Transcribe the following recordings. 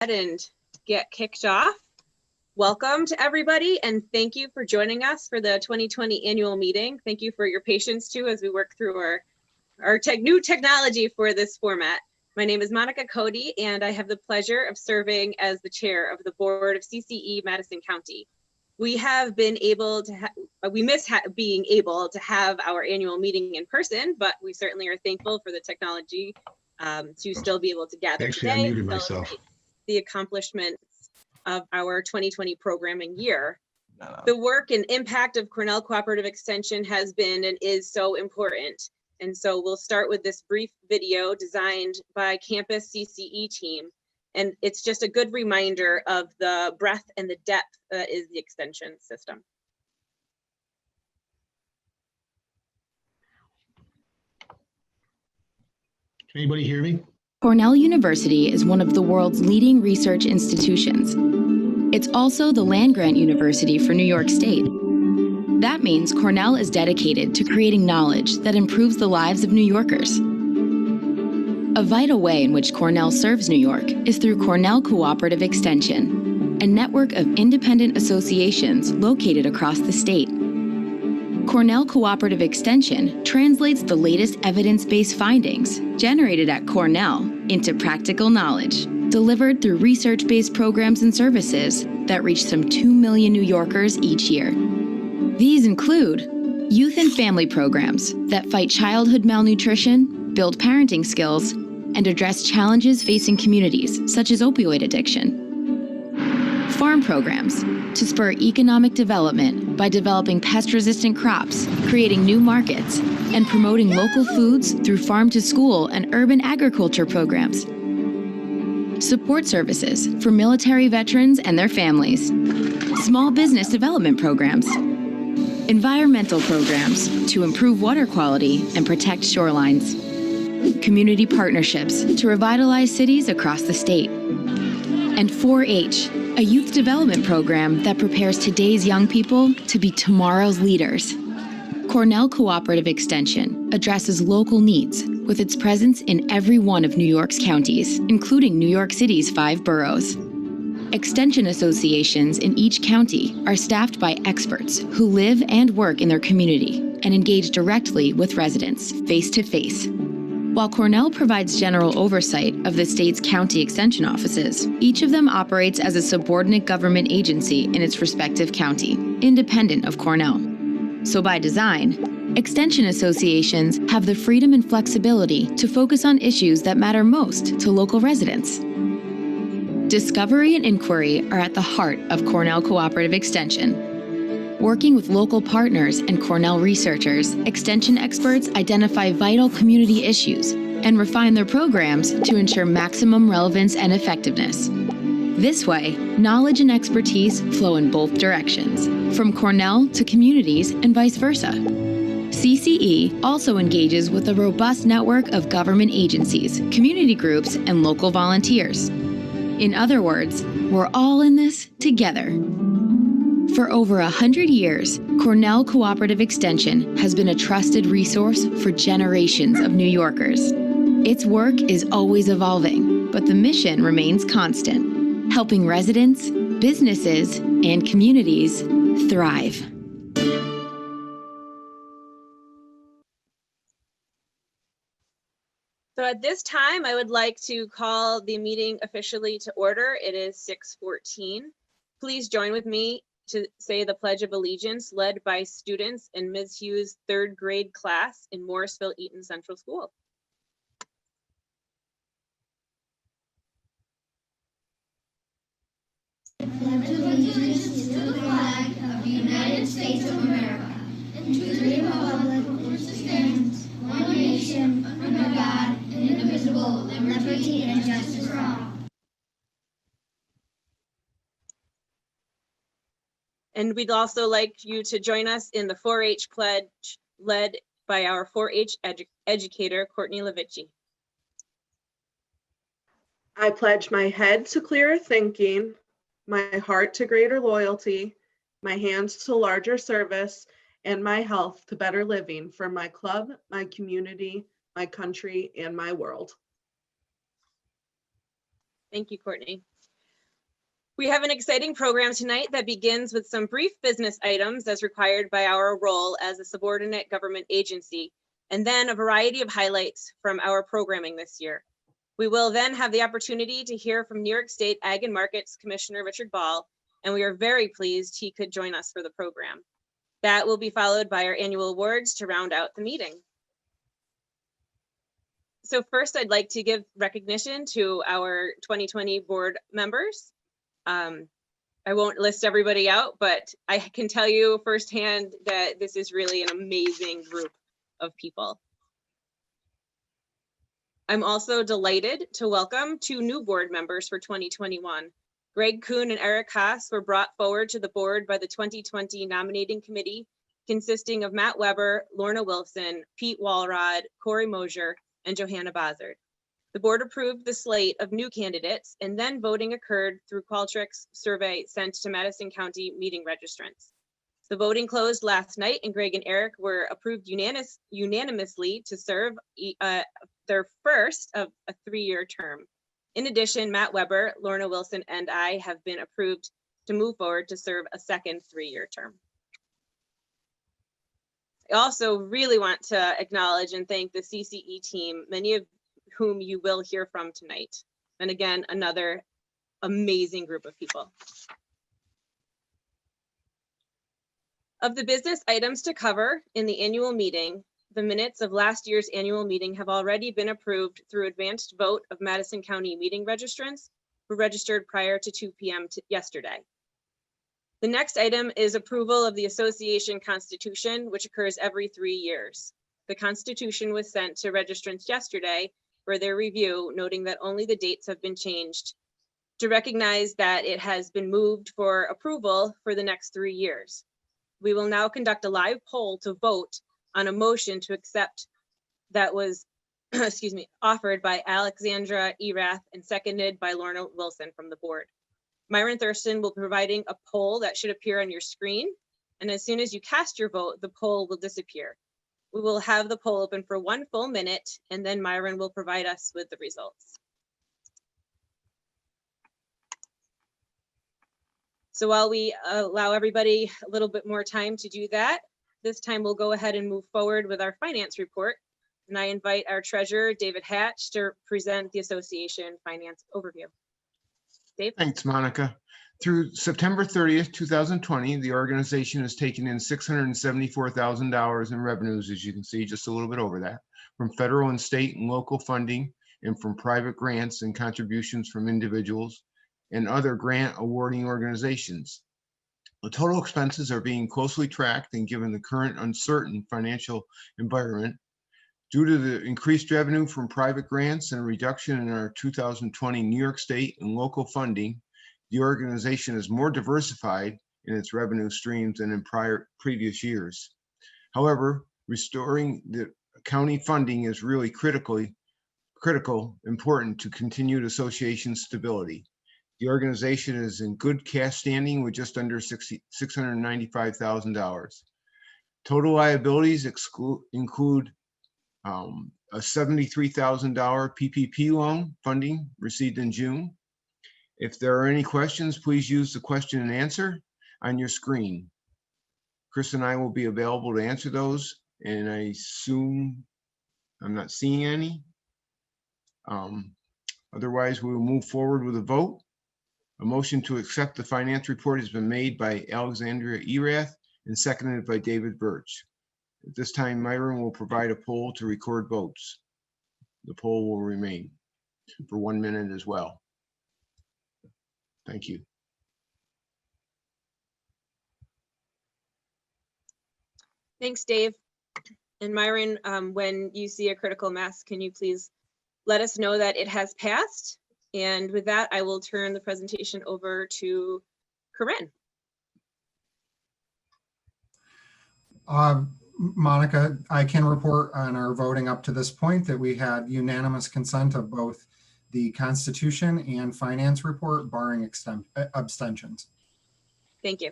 And get kicked off. Welcome to everybody, and thank you for joining us for the 2020 annual meeting. Thank you for your patience too as we work through our new technology for this format. My name is Monica Cody, and I have the pleasure of serving as the chair of the board of CCE Madison County. We have been able to, we miss being able to have our annual meeting in person, but we certainly are thankful for the technology to still be able to gather Actually, today. I muted myself. The accomplishments of our 2020 programming year. The work and impact of Cornell Cooperative Extension has been and is so important. And so we'll start with this brief video designed by Campus CCE team. And it's just a good reminder of the breadth and the depth that is the extension system. Can anybody hear me? Cornell University is one of the world's leading research institutions. It's also the land-grant university for New York State. That means Cornell is dedicated to creating knowledge that improves the lives of New Yorkers. A vital way in which Cornell serves New York is through Cornell Cooperative Extension, a network of independent associations located across the state. Cornell Cooperative Extension translates the latest evidence-based findings generated at Cornell into practical knowledge, delivered through research-based programs and services that reach some 2 million New Yorkers each year. These include youth and family programs that fight childhood malnutrition, build parenting skills, and address challenges facing communities such as opioid addiction. Farm programs to spur economic development by developing pest-resistant crops, creating new markets, and promoting local foods through farm-to-school and urban agriculture programs. Support services for military veterans and their families. Small business development programs. Environmental programs to improve water quality and protect shorelines. Community partnerships to revitalize cities across the state. And 4-H, a youth development program that prepares today's young people to be tomorrow's leaders. Cornell Cooperative Extension addresses local needs with its presence in every one of New York's counties, including New York City's 5 boroughs. Extension associations in each county are staffed by experts who live and work in their community and engage directly with residents face-to-face. While Cornell provides general oversight of the state's county extension offices, each of them operates as a subordinate government agency in its respective county, independent of Cornell. So by design, extension associations have the freedom and flexibility to focus on issues that matter most to local residents. Discovery and inquiry are at the heart of Cornell Cooperative Extension. Working with local partners and Cornell researchers, extension experts identify vital community issues and refine their programs to ensure maximum relevance and effectiveness. This way, knowledge and expertise flow in both directions, from Cornell to communities and vice versa. CCE also engages with a robust network of government agencies, community groups, and local volunteers. In other words, we're all in this together. For over 100 years, Cornell Cooperative Extension has been a trusted resource for generations of New Yorkers. Its work is always evolving, but the mission remains constant, helping residents, businesses, and communities thrive. So at this time, I would like to call the meeting officially to order. It is 6:14. Please join with me to say the Pledge of Allegiance led by students in Ms. Hughes' 3rd grade class in Morrisville Eaton Central School. I pledge allegiance to the flag of the United States of America and to the republic for which it stands, one nation, under God, indivisible, with liberty and justice for all. And we'd also like you to join us in the 4-H pledge led by our 4-H educator, Courtney Levici. I pledge my head to clearer thinking, my heart to greater loyalty, my hands to larger service, and my health to better living for my club, my community, my country, and my world. Thank you, Courtney. We have an exciting program tonight that begins with some brief business items as required by our role as a subordinate government agency, and then a variety of highlights from our programming this year. We will then have the opportunity to hear from New York State Ag and Markets Commissioner Richard Ball, and we are very pleased he could join us for the program. That will be followed by our annual awards to round out the meeting. So first, I'd like to give recognition to our 2020 board members. I won't list everybody out, but I can tell you firsthand that this is really an amazing group of people. I'm also delighted to welcome 2 new board members for 2021. Greg Kuhn and Eric Haas were brought forward to the board by the 2020 nominating committee, consisting of Matt Weber, Lorna Wilson, Pete Walrod, Corey Mosier, and Johanna Bozzard. The board approved the slate of new candidates, and then voting occurred through Qualtrics survey sent to Madison County meeting registrants. The voting closed last night, and Greg and Eric were approved unanimously to serve their first of a 3-year term. In addition, Matt Weber, Lorna Wilson, and I have been approved to move forward to serve a second 3-year term. I also really want to acknowledge and thank the CCE team, many of whom you will hear from tonight. And again, another amazing group of people. Of the business items to cover in the annual meeting, the minutes of last year's annual meeting have already been approved through advanced vote of Madison County meeting registrants who registered prior to 2 p.m. yesterday. The next item is approval of the association constitution, which occurs every 3 years. The constitution was sent to registrants yesterday for their review, noting that only the dates have been changed to recognize that it has been moved for approval for the next 3 years. We will now conduct a live poll to vote on a motion to accept that was offered by Alexandra Erath and seconded by Lorna Wilson from the board. Myron Thurston will be providing a poll that should appear on your screen. And as soon as you cast your vote, the poll will disappear. We will have the poll open for 1 full minute, and then Myron will provide us with the results. So while we allow everybody a little bit more time to do that, this time we'll go ahead and move forward with our finance report. And I invite our treasurer, David Hatch, to present the association finance overview. Dave? Thanks, Monica. Through September 30th, 2020, the organization has taken in $674,000 in revenues, as you can see, just a little bit over that, from federal and state and local funding, and from private grants and contributions from individuals and other grant awarding organizations. The total expenses are being closely tracked, and given the current uncertain financial environment, due to the increased revenue from private grants and a reduction in our 2020 New York State and local funding, the organization is more diversified in its revenue streams than in previous years. However, restoring the county funding is really important to continued association stability. The organization is in good cash standing with just under $695,000. Total liabilities include a $73,000 PPP loan funding received in June. If there are any questions, please use the question and answer on your screen. Chris and I will be available to answer those, and I assume I'm not seeing any. Otherwise, we will move forward with a vote. A motion to accept the finance report has been made by Alexandria Erath and seconded by David Birch. At this time, Myron will provide a poll to record votes. The poll will remain for 1 minute as well. Thank you. Thanks, Dave. And Myron, when you see a critical mass, can you please let us know that it has passed? And with that, I will turn the presentation over to Corinne. Monica, I can report on our voting up to this point that we had unanimous consent of both the Constitution and Finance report, barring abstentions. Thank you.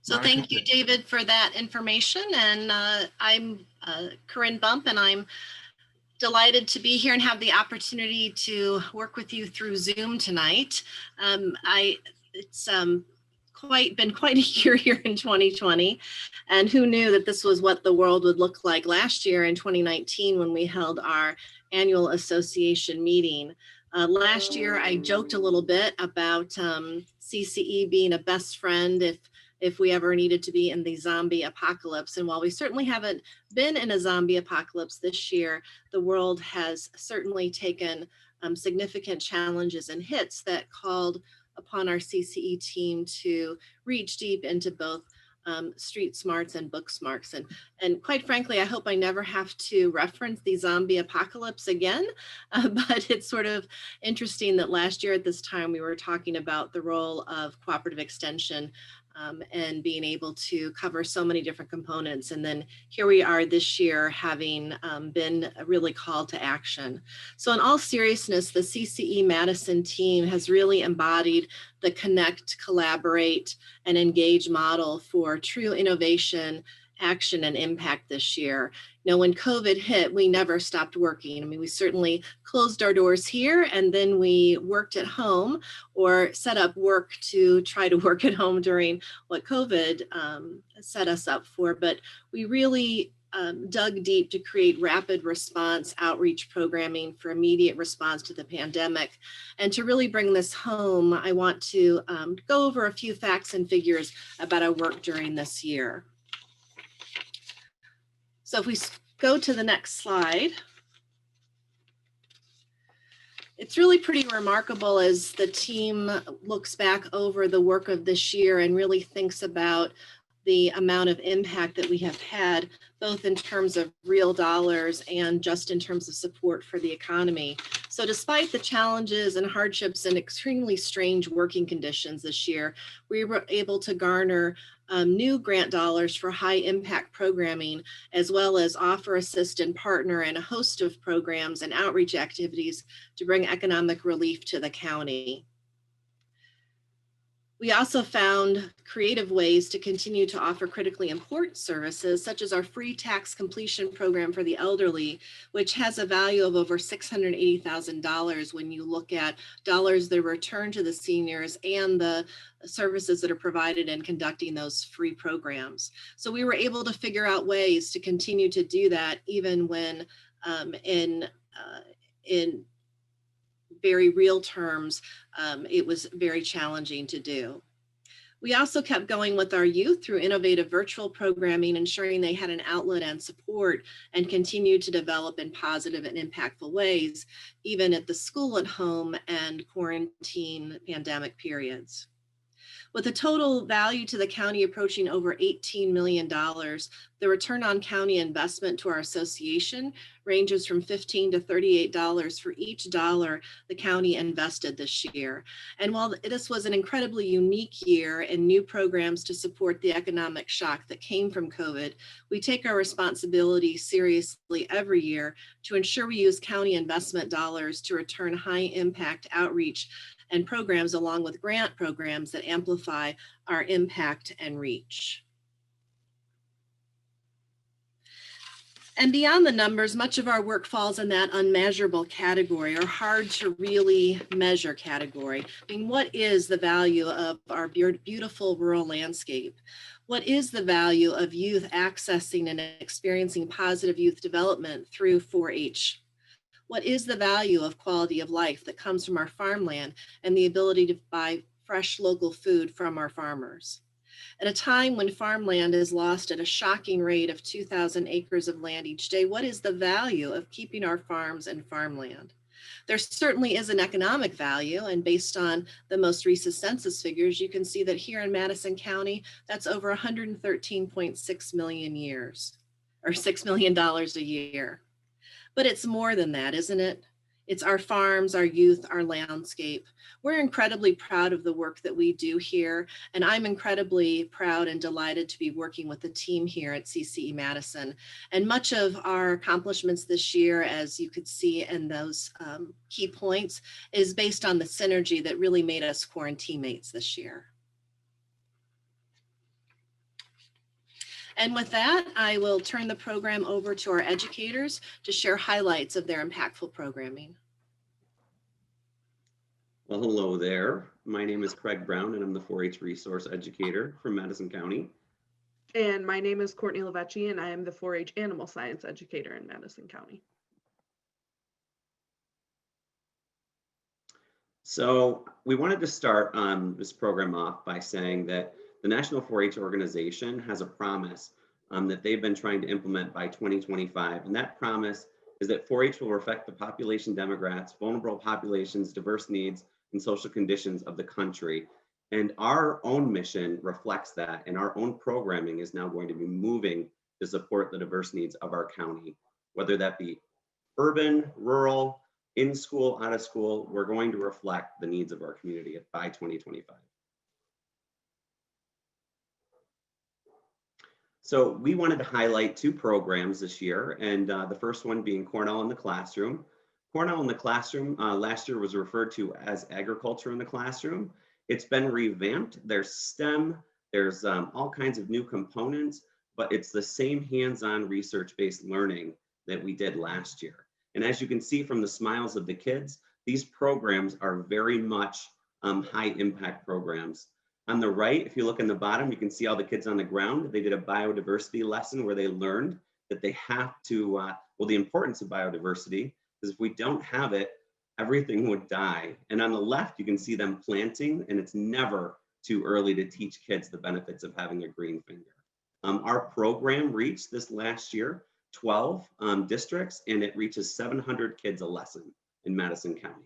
So thank you, David, for that information. And I'm Corinne Bump, and I'm Delighted to be here and have the opportunity to work with you through Zoom tonight. It's been quite a year here in 2020, and who knew that this was what the world would look like last year in 2019 when we held our annual association meeting. Last year, I joked a little bit about CCE being a best friend if we ever needed to be in the zombie apocalypse. And while we certainly haven't been in a zombie apocalypse this year, the world has certainly taken significant challenges and hits that called upon our CCE team to reach deep into both street smarts and book smarts. And quite frankly, I hope I never have to reference the zombie apocalypse again, but it's sort of interesting that last year at this time, we were talking about the role of cooperative extension and being able to cover so many different components. And then here we are this year having been really called to action. So in all seriousness, the CCE Madison team has really embodied the connect, collaborate, and engage model for true innovation, action, and impact this year. You know, when COVID hit, we never stopped working. I mean, we certainly closed our doors here and then we worked at home or set up work to try to work at home during what COVID set us up for. But we really dug deep to create rapid response outreach programming for immediate response to the pandemic. And to really bring this home, I want to go over a few facts and figures about our work during this year. So if we go to the next slide, it's really pretty remarkable as the team looks back over the work of this year and really thinks about the amount of impact that we have had, both in terms of real dollars and just in terms of support for the economy. So despite the challenges and hardships and extremely strange working conditions this year, we were able to garner new grant dollars for high impact programming, as well as offer, assist, and partner in a host of programs and outreach activities to bring economic relief to the county. We also found creative ways to continue to offer critically important services, such as our free tax completion program for the elderly, which has a value of over $680,000 when you look at dollars that are returned to the seniors and the services that are provided in conducting those free programs. So we were able to figure out ways to continue to do that even when in very real terms, it was very challenging to do. We also kept going with our youth through innovative virtual programming, ensuring they had an outlet and support and continued to develop in positive and impactful ways, even at the school at home and quarantine pandemic periods. With a total value to the county approaching over $18 million, the return on county investment to our association ranges from $15 to $38 for each dollar the county invested this year. And while this was an incredibly unique year and new programs to support the economic shock that came from COVID, we take our responsibility seriously every year to ensure we use county investment dollars to return high impact outreach and programs along with grant programs that amplify our impact and reach. And beyond the numbers, much of our work falls in that unmeasurable category or hard to really measure category. I mean, what is the value of our beautiful rural landscape? What is the value of youth accessing and experiencing positive youth development through 4-H? What is the value of quality of life that comes from our farmland and the ability to buy fresh local food from our farmers? At a time when farmland is lost at a shocking rate of 2,000 acres of land each day, what is the value of keeping our farms and farmland? There certainly is an economic value, and based on the most recent census figures, you can see that here in Madison County, that's over 113.6 million years, or $6 million a year. But it's more than that, isn't it? It's our farms, our youth, our landscape. We're incredibly proud of the work that we do here, and I'm incredibly proud and delighted to be working with the team here at CCE Madison. And much of our accomplishments this year, as you could see in those key points, is based on the synergy that really made us quarantine mates this year. And with that, I will turn the program over to our educators to share highlights of their impactful programming. Well, hello there. My name is Craig Brown, and I'm the 4-H resource educator from Madison County. And my name is Courtney Lavecchi, and I am the 4-H animal science educator in Madison County. So we wanted to start this program off by saying that the National 4-H organization has a promise that they've been trying to implement by 2025. And that promise is that 4-H will reflect the population demographics, vulnerable populations, diverse needs, and social conditions of the country. And our own mission reflects that, and our own programming is now going to be moving to support the diverse needs of our county, whether that be urban, rural, in school, out of school. We're going to reflect the needs of our community by 2025. So we wanted to highlight 2 programs this year, and the first one being Cornell in the Classroom. Cornell in the Classroom last year was referred to as Agriculture in the Classroom. It's been revamped. There's STEM, there's all kinds of new components, but it's the same hands-on research-based learning that we did last year. And as you can see from the smiles of the kids, these programs are very much high impact programs. On the right, if you look in the bottom, you can see all the kids on the ground. They did a biodiversity lesson where they learned that they have to, well, the importance of biodiversity, because if we don't have it, everything would die. And on the left, you can see them planting, and it's never too early to teach kids the benefits of having a green finger. Our program reached this last year 12 districts, and it reaches 700 kids a lesson in Madison County.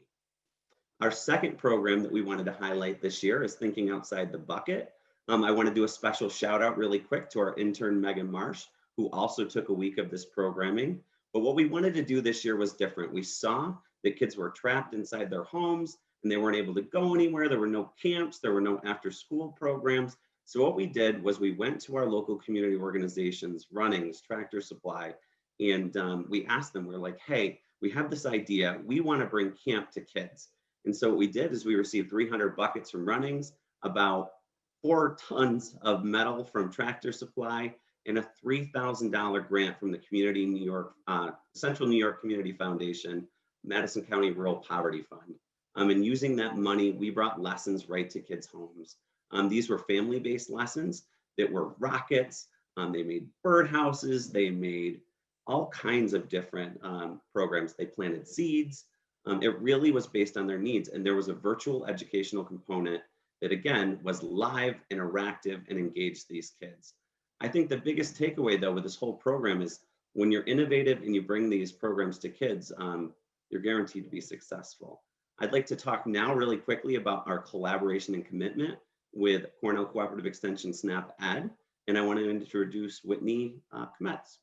Our second program that we wanted to highlight this year is Thinking Outside the Bucket. I want to do a special shout out really quick to our intern, Megan Marsh, who also took a week of this programming. But what we wanted to do this year was different. We saw that kids were trapped inside their homes and they weren't able to go anywhere. There were no camps, there were no after school programs. So what we did was we went to our local community organizations, Runnings, Tractor Supply, and we asked them, we're like, hey, we have this idea. We want to bring camp to kids. And so what we did is we received 300 buckets from Runnings, about 4 tons of metal from Tractor Supply, and a $3,000 grant from the Community New York, Central New York Community Foundation, Madison County Rural Poverty Fund. And using that money, we brought lessons right to kids' homes. These were family-based lessons that were rockets. They made birdhouses. They made all kinds of different programs. They planted seeds. It really was based on their needs. And there was a virtual educational component that, again, was live, interactive, and engaged these kids. I think the biggest takeaway, though, with this whole program is when you're innovative and you bring these programs to kids, you're guaranteed to be successful. I'd like to talk now really quickly about our collaboration and commitment with Cornell Cooperative Extension SNAP Ed, and I want to introduce Whitney Kometz.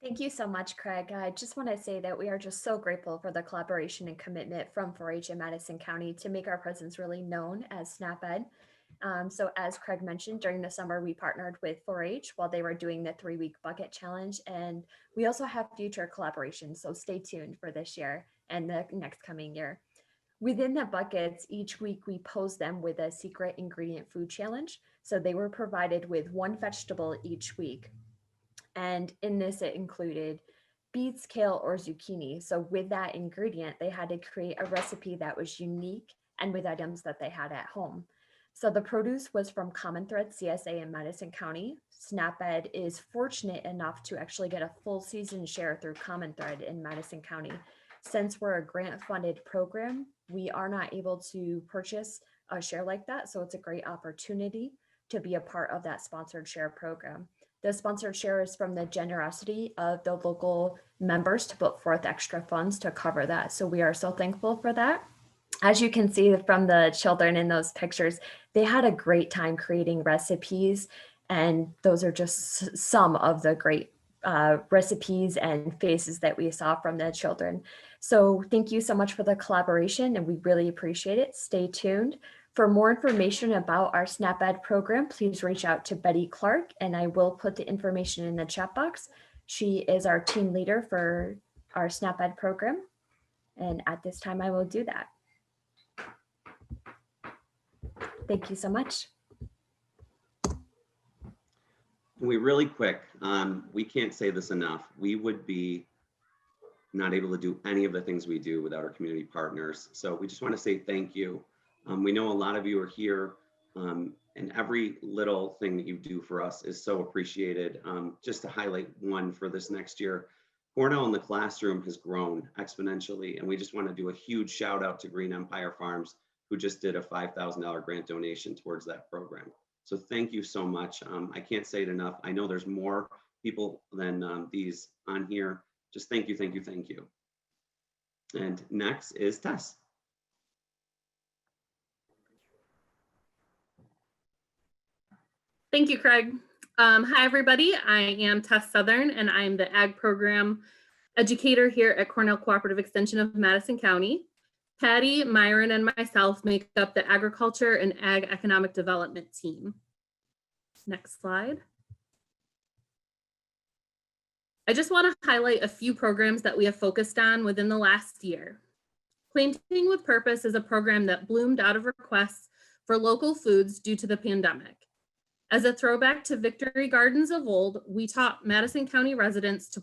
Thank you so much, Craig. I just want to say that we are just so grateful for the collaboration and commitment from 4-H in Madison County to make our presence really known as SNAP Ed. So as Craig mentioned, during the summer, we partnered with 4-H while they were doing the 3-week bucket challenge. And we also have future collaborations. So stay tuned for this year and the next coming year. Within the buckets, each week we pose them with a secret ingredient food challenge. So they were provided with 1 vegetable each week. And in this, it included beets, kale, or zucchini. So with that ingredient, they had to create a recipe that was unique and with items that they had at home. So the produce was from Common Thread CSA in Madison County. SNAP Ed is fortunate enough to actually get a full season share through Common Thread in Madison County. Since we're a grant-funded program, we are not able to purchase a share like that. So it's a great opportunity to be a part of that sponsored share program. The sponsored share is from the generosity of the local members to put forth extra funds to cover that. So we are so thankful for that. As you can see from the children in those pictures, they had a great time creating recipes. And those are just some of the great recipes and faces that we saw from the children. So thank you so much for the collaboration and we really appreciate it. Stay tuned. For more information about our SNAP Ed program, please reach out to Betty Clark and I will put the information in the chat box. She is our team leader for our SNAP Ed program. And at this time, I will do that. Thank you so much. we really quick, we can't say this enough. We would be not able to do any of the things we do without our community partners. So we just want to say thank you. We know a lot of you are here, and every little thing that you do for us is so appreciated. Just to highlight one for this next year, Cornell in the Classroom has grown exponentially, and we just want to do a huge shout out to Green Empire Farms, who just did a $5,000 grant donation towards that program. So thank you so much. I can't say it enough. I know there's more people than these on here. Just thank you, thank you, thank you. And next is Tess. Thank you, Craig. Hi, everybody. I am Tess Southern, and I'm the Ag Program Educator here at Cornell Cooperative Extension of Madison County. Patty, Myron, and myself make up the Agriculture and Ag Economic Development team. Next slide. I just want to highlight a few programs that we have focused on within the last year. Planting with Purpose is a program that bloomed out of requests for local foods due to the pandemic. As a throwback to Victory Gardens of old, we taught Madison County residents to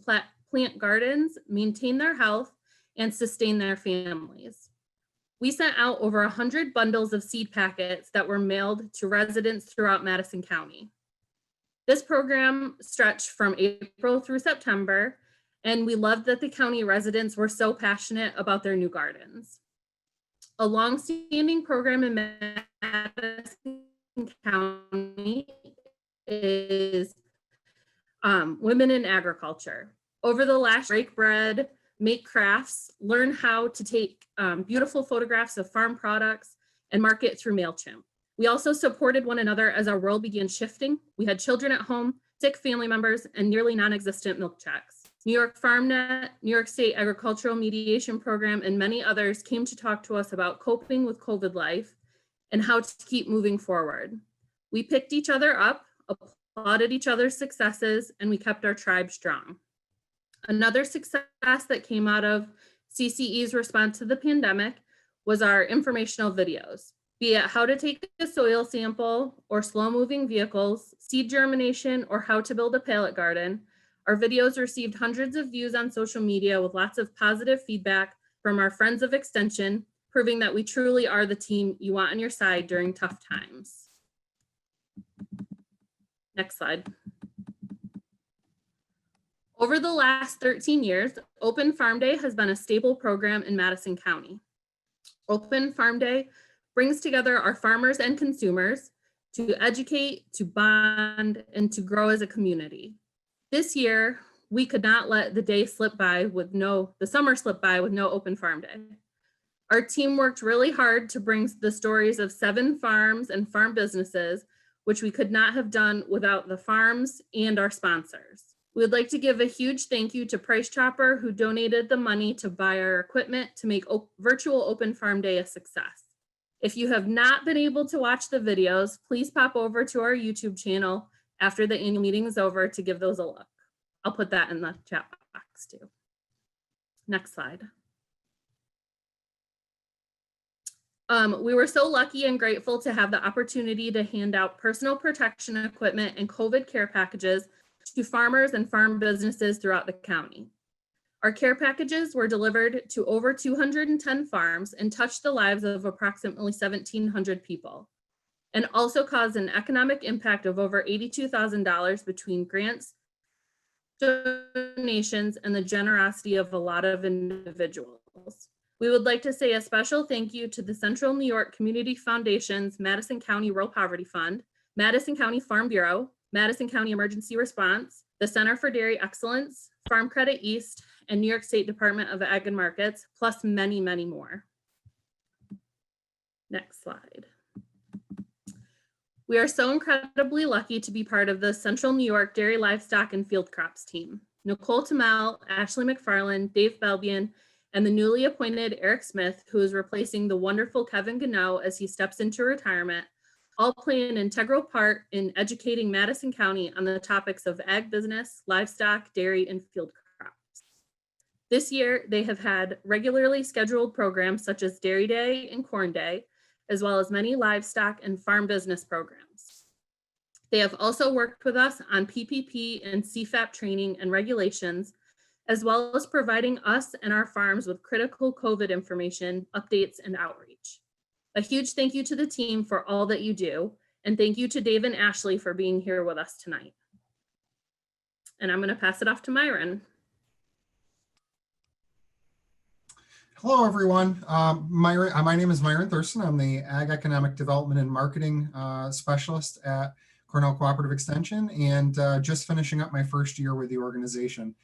plant gardens, maintain their health, and sustain their families. We sent out over 100 bundles of seed packets that were mailed to residents throughout Madison County. This program stretched from April through September, and we loved that the county residents were so passionate about their new gardens. A longstanding program in Madison County is Women in Agriculture. Over the last break bread, make crafts, learn how to take beautiful photographs of farm products and market through MailChimp. We also supported one another as our world began shifting. We had children at home, sick family members, and nearly non-existent milk checks. New York FarmNet, New York State Agricultural Mediation Program, and many others came to talk to us about coping with COVID life and how to keep moving forward. We picked each other up, applauded each other's successes, and we kept our tribe strong. Another success that came out of CCE's response to the pandemic was our informational videos, be it how to take a soil sample or slow moving vehicles, seed germination, or how to build a pallet garden. Our videos received hundreds of views on social media with lots of positive feedback from our friends of Extension, proving that we truly are the team you want on your side during tough times. Next slide. Over the last 13 years, Open Farm Day has been a staple program in Madison County. Open Farm Day brings together our farmers and consumers to educate, to bond, and to grow as a community. This year, we could not let the day slip by with the summer slip by with no Open Farm Day. Our team worked really hard to bring the stories of 7 farms and farm businesses, which we could not have done without the farms and our sponsors. We would like to give a huge thank you to Price Chopper, who donated the money to buy our equipment to make virtual Open Farm Day a success. If you have not been able to watch the videos, please pop over to our YouTube channel after the annual meeting is over to give those a look. I'll put that in the chat box too. Next slide. We were so lucky and grateful to have the opportunity to hand out personal protection equipment and COVID care packages to farmers and farm businesses throughout the county. Our care packages were delivered to over 210 farms and touched the lives of approximately 1,700 people, and also caused an economic impact of over $82,000 between grants, donations, and the generosity of a lot of individuals. We would like to say a special thank you to the Central New York Community Foundation's Madison County Rural Poverty Fund, Madison County Farm Bureau, Madison County Emergency Response, the Center for Dairy Excellence, Farm Credit East, and New York State Department of Ag and Markets, plus many, many more. Next slide. We are so incredibly lucky to be part of the Central New York Dairy Livestock and Field Crops team. Nicole Tamel, Ashley McFarland, Dave Belbian, and the newly appointed Eric Smith, who is replacing the wonderful Kevin Gano as he steps into retirement, all play an integral part in educating Madison County on the topics of ag business, livestock, dairy, and field crops. This year, they have had regularly scheduled programs such as Dairy Day and Corn Day, as well as many livestock and farm business programs. They have also worked with us on PPP and CFAP training and regulations, as well as providing us and our farms with critical COVID information, updates, and outreach. A huge thank you to the team for all that you do, and thank you to Dave and Ashley for being here with us tonight. And I'm going to pass it off to Myron. Hello, everyone. My name is Myron Thurston. I'm the Ag Economic Development and Marketing Specialist at Cornell Cooperative Extension, and just finishing up my first year with the organization.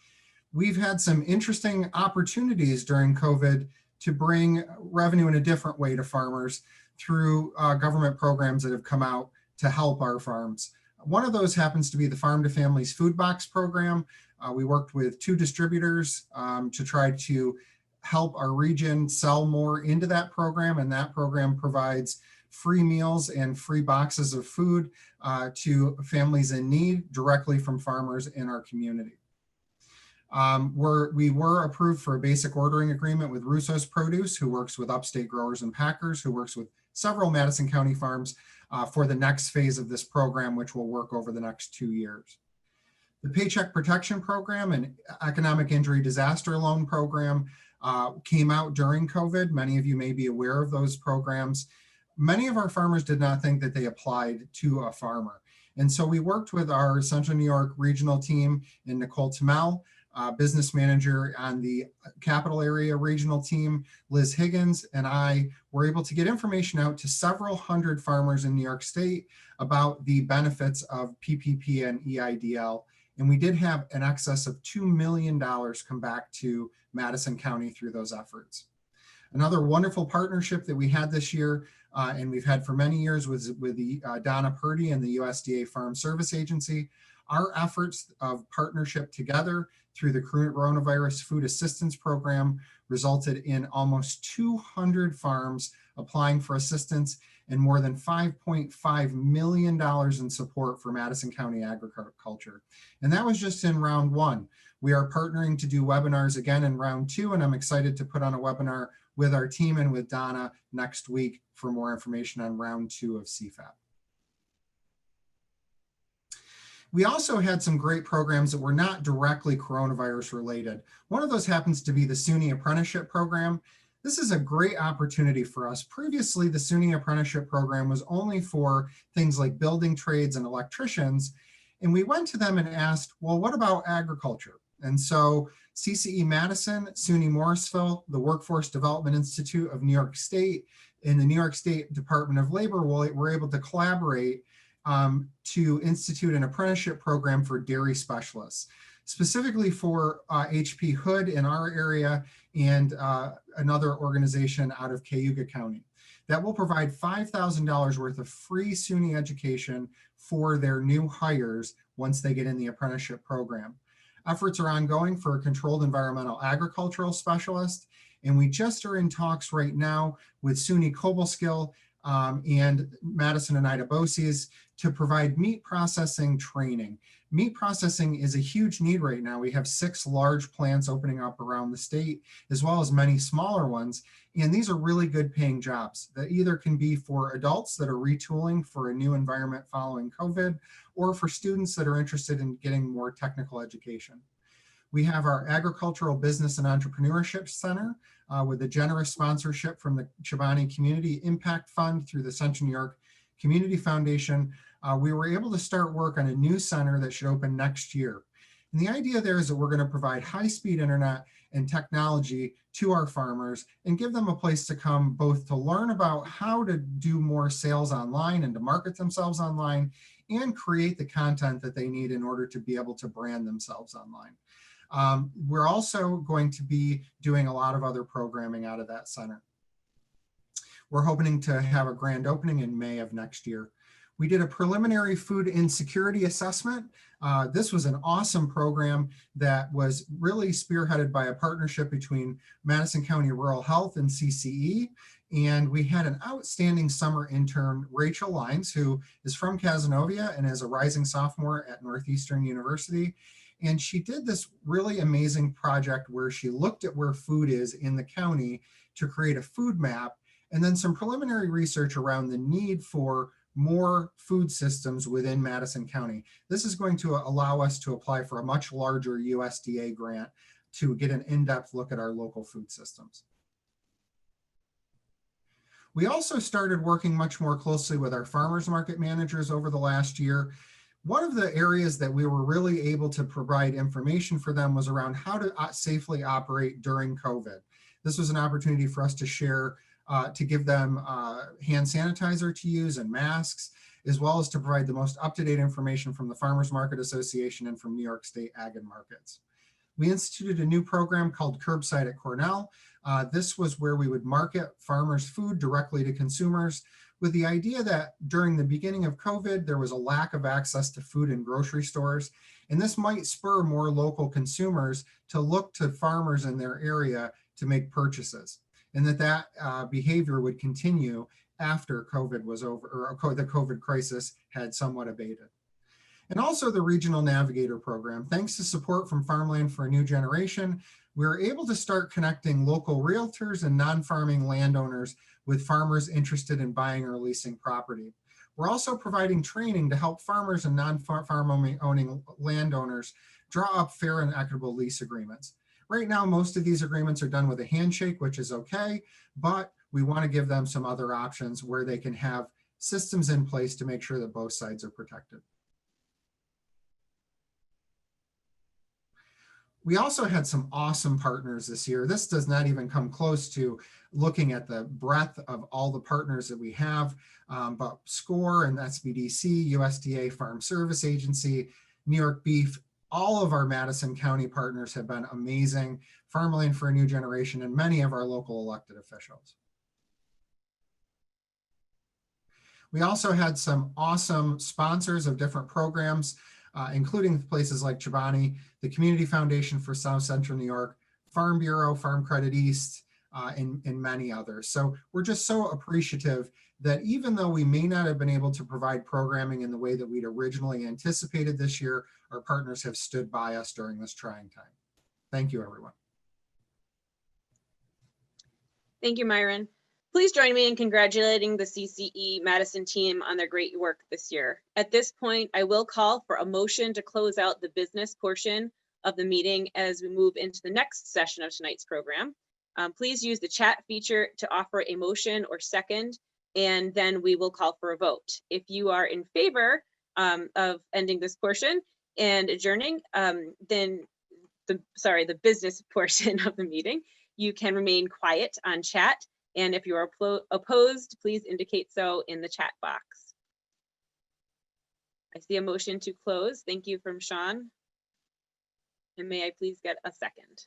We've had some interesting opportunities during COVID to bring revenue in a different way to farmers through government programs that have come out to help our farms. One of those happens to be the Farm to Families Food Box Program. We worked with 2 distributors to try to help our region sell more into that program, and that program provides free meals and free boxes of food to families in need directly from farmers in our community. We were approved for a basic ordering agreement with Russo's Produce, who works with upstate growers and packers, who works with several Madison County farms for the next phase of this program, which will work over the next 2 years. The Paycheck Protection Program and Economic Injury Disaster Loan Program came out during COVID. Many of you may be aware of those programs. Many of our farmers did not think that they applied to a farmer. And so we worked with our Central New York regional team and Nicole Tamel, business manager on the capital area regional team. Liz Higgins and I were able to get information out to several hundred farmers in New York State about the benefits of PPP and EIDL. And we did have an excess of $2 million come back to Madison County through those efforts. Another wonderful partnership that we had this year, and we've had for many years, was with the Donna Purdy and the USDA Farm Service Agency. Our efforts of partnership together through the Coronavirus Food Assistance Program resulted in almost 200 farms applying for assistance and more than $5.5 million in support for Madison County agriculture. And that was just in round 1. We are partnering to do webinars again in round 2, and I'm excited to put on a webinar with our team and with Donna next week for more information on round 2 of CFAP. We also had some great programs that were not directly coronavirus related. One of those happens to be the SUNY Apprenticeship Program. This is a great opportunity for us. Previously, the SUNY Apprenticeship Program was only for things like building trades and electricians. And we went to them and asked, well, what about agriculture? And so CCE Madison, SUNY Morrisville, the Workforce Development Institute of New York State, and the New York State Department of Labor were able to collaborate to institute an apprenticeship program for dairy specialists, specifically for HP Hood in our area and another organization out of Cayuga County. That will provide $5,000 worth of free SUNY education for their new hires once they get in the apprenticeship program. Efforts are ongoing for a controlled environmental agricultural specialist, and we just are in talks right now with SUNY Cobleskill and Madison and Ida Bosse's to provide meat processing training. Meat processing is a huge need right now. We have 6 large plants opening up around the state, as well as many smaller ones. And these are really good paying jobs that either can be for adults that are retooling for a new environment following COVID, or for students that are interested in getting more technical education. We have our Agricultural Business and Entrepreneurship Center with a generous sponsorship from the Chobani Community Impact Fund through the Central New York Community Foundation. We were able to start work on a new center that should open next year. And the idea there is that we're going to provide high-speed internet and technology to our farmers and give them a place to come both to learn about how to do more sales online and to market themselves online and create the content that they need in order to be able to brand themselves online. We're also going to be doing a lot of other programming out of that center. We're hoping to have a grand opening in May of next year. We did a preliminary food insecurity assessment. This was an awesome program that was really spearheaded by a partnership between Madison County Rural Health and CCE. And we had an outstanding summer intern, Rachel Lines, who is from Cazenovia and is a rising sophomore at Northeastern University. And she did this really amazing project where she looked at where food is in the county to create a food map, and then some preliminary research around the need for more food systems within Madison County. This is going to allow us to apply for a much larger USDA grant to get an in-depth look at our local food systems. We also started working much more closely with our farmers market managers over the last year. One of the areas that we were really able to provide information for them was around how to safely operate during COVID. This was an opportunity for us to share, to give them hand sanitizer to use and masks, as well as to provide the most up-to-date information from the Farmers Market Association and from New York State Ag and Markets. We instituted a new program called Curbside at Cornell. This was where we would market farmers' food directly to consumers, with the idea that during the beginning of COVID, there was a lack of access to food in grocery stores, and this might spur more local consumers to look to farmers in their area to make purchases, and that behavior would continue after COVID was over, or the COVID crisis had somewhat abated. And also the Regional Navigator Program. Thanks to support from Farmland for a New Generation, we were able to start connecting local realtors and non-farming landowners with farmers interested in buying or leasing property. We're also providing training to help farmers and non-farm owning landowners draw up fair and equitable lease agreements. Right now, most of these agreements are done with a handshake, which is okay, but we want to give them some other options where they can have systems in place to make sure that both sides are protected. We also had some awesome partners this year. This does not even come close to looking at the breadth of all the partners that we have, but SCORE and SBDC, USDA Farm Service Agency, New York Beef, all of our Madison County partners have been amazing, Farmland for a New Generation, and many of our local elected officials. We also had some awesome sponsors of different programs, including places like Chobani, the Community Foundation for South Central New York, Farm Bureau, Farm Credit East, and many others. So we're just so appreciative that even though we may not have been able to provide programming in the way that we'd originally anticipated this year, our partners have stood by us during this trying time. Thank you, everyone. Thank you, Myron. Please join me in congratulating the CCE Madison team on their great work this year. At this point, I will call for a motion to close out the business portion of the meeting as we move into the next session of tonight's program. Please use the chat feature to offer a motion or second, and then we will call for a vote. If you are in favor of ending this portion and adjourning, then the business portion of the meeting, you can remain quiet on chat. And if you are opposed, please indicate so in the chat box. I see a motion to close. Thank you from Sean. And may I please get a second?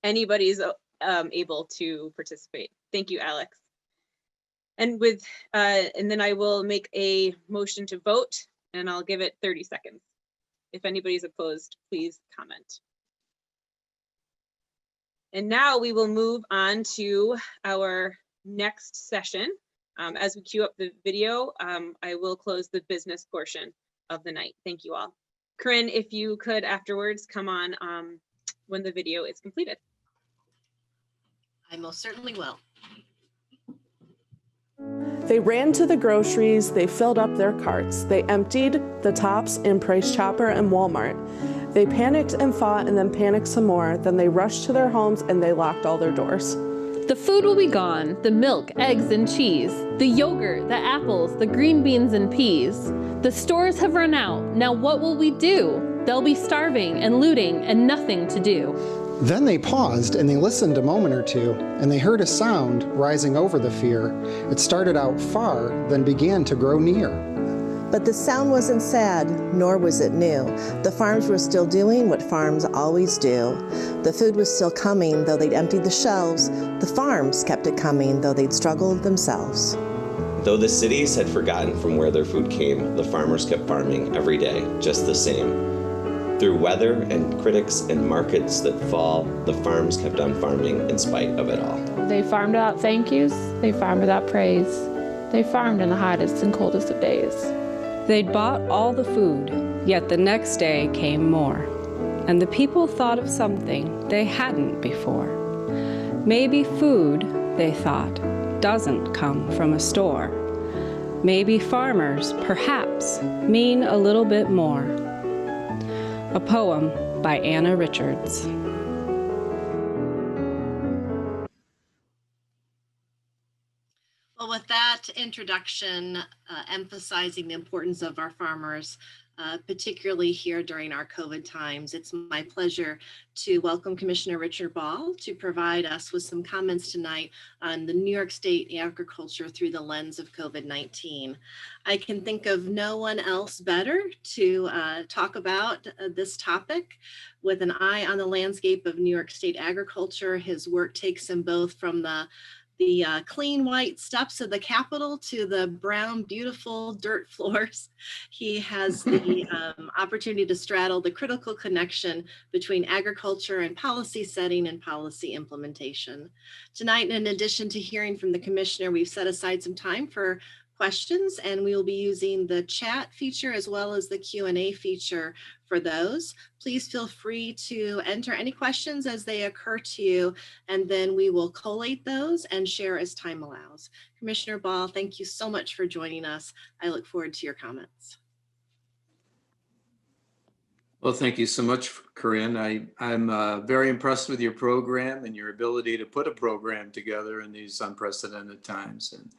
Anybody's able to participate. Thank you, Alex. And then I will make a motion to vote, and I'll give it 30 seconds. If anybody's opposed, please comment. And now we will move on to our next session. As we queue up the video, I will close the business portion of the night. Thank you all. Corinne, if you could afterwards come on when the video is completed. I most certainly will. They ran to the groceries, they filled up their carts. They emptied the tops in Price Chopper and Walmart. They panicked and fought and then panicked some more. Then they rushed to their homes and they locked all their doors. The food will be gone, the milk, eggs, and cheese, the yogurt, the apples, the green beans and peas. The stores have run out. Now what will we do? They'll be starving and looting and nothing to do. Then they paused and they listened a moment or two, and they heard a sound rising over the fear. It started out far, then began to grow near. But the sound wasn't sad, nor was it new. The farms were still doing what farms always do. The food was still coming, though they'd emptied the shelves. The farms kept it coming, though they'd struggled themselves. Though the cities had forgotten from where their food came, the farmers kept farming every day, just the same. Through weather and critics and markets that fall, the farms kept on farming in spite of it all. They farmed without thank yous, they farmed without praise. They farmed in the hottest and coldest of days. They'd bought all the food, yet the next day came more. and the people thought of something they hadn't before. Maybe food, they thought, doesn't come from a store. Maybe farmers, perhaps, mean a little bit more. A poem by Anna Richards. Well, with that introduction, emphasizing the importance of our farmers, particularly here during our COVID times, it's my pleasure to welcome Commissioner Richard Ball to provide us with some comments tonight on the New York State agriculture through the lens of COVID-19. I can think of no one else better to talk about this topic. With an eye on the landscape of New York State agriculture, his work takes him both from the clean white steps of the Capitol to the brown, beautiful dirt floors. He has the opportunity to straddle the critical connection between agriculture and policy setting and policy implementation. Tonight, in addition to hearing from the commissioner, we've set aside some time for questions, and we will be using the chat feature as well as the Q&A feature for those. Please feel free to enter any questions as they occur to you, and then we will collate those and share as time allows. Commissioner Ball, thank you so much for joining us. I look forward to your comments. Well, thank you so much, Corinne. I'm very impressed with your program and your ability to put a program together in these unprecedented times. And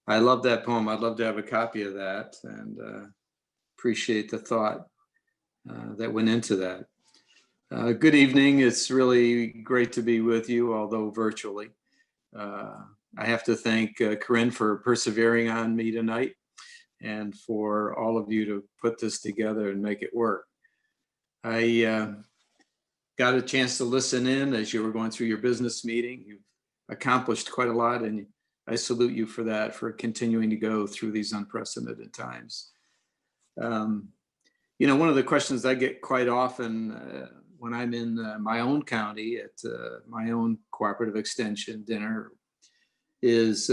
I love that poem. I'd love to have a copy of that, and appreciate the thought that went into that. Good evening. It's really great to be with you, although virtually. I have to thank Corinne for persevering on me tonight, and for all of you to put this together and make it work. I got a chance to listen in as you were going through your business meeting. You've accomplished quite a lot, and I salute you for that, for continuing to go through these unprecedented times. You know, one of the questions I get quite often when I'm in my own county at my own cooperative extension dinner is,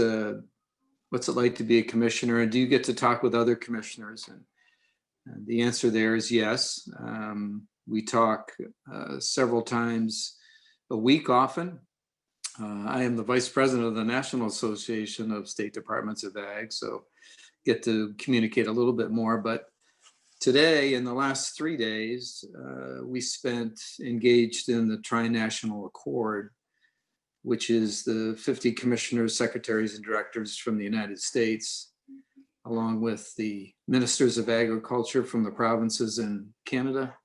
what's it like to be a commissioner, and do you get to talk with other commissioners? And the answer there is yes. We talk several times a week often. I am the vice president of the National Association of State Departments of Ag, so get to communicate a little bit more. But today, in the last 3 days, we spent engaged in the Tri-National Accord, which is the 50 commissioners, secretaries, and directors from the United States, along with the ministers of agriculture from the provinces in Canada,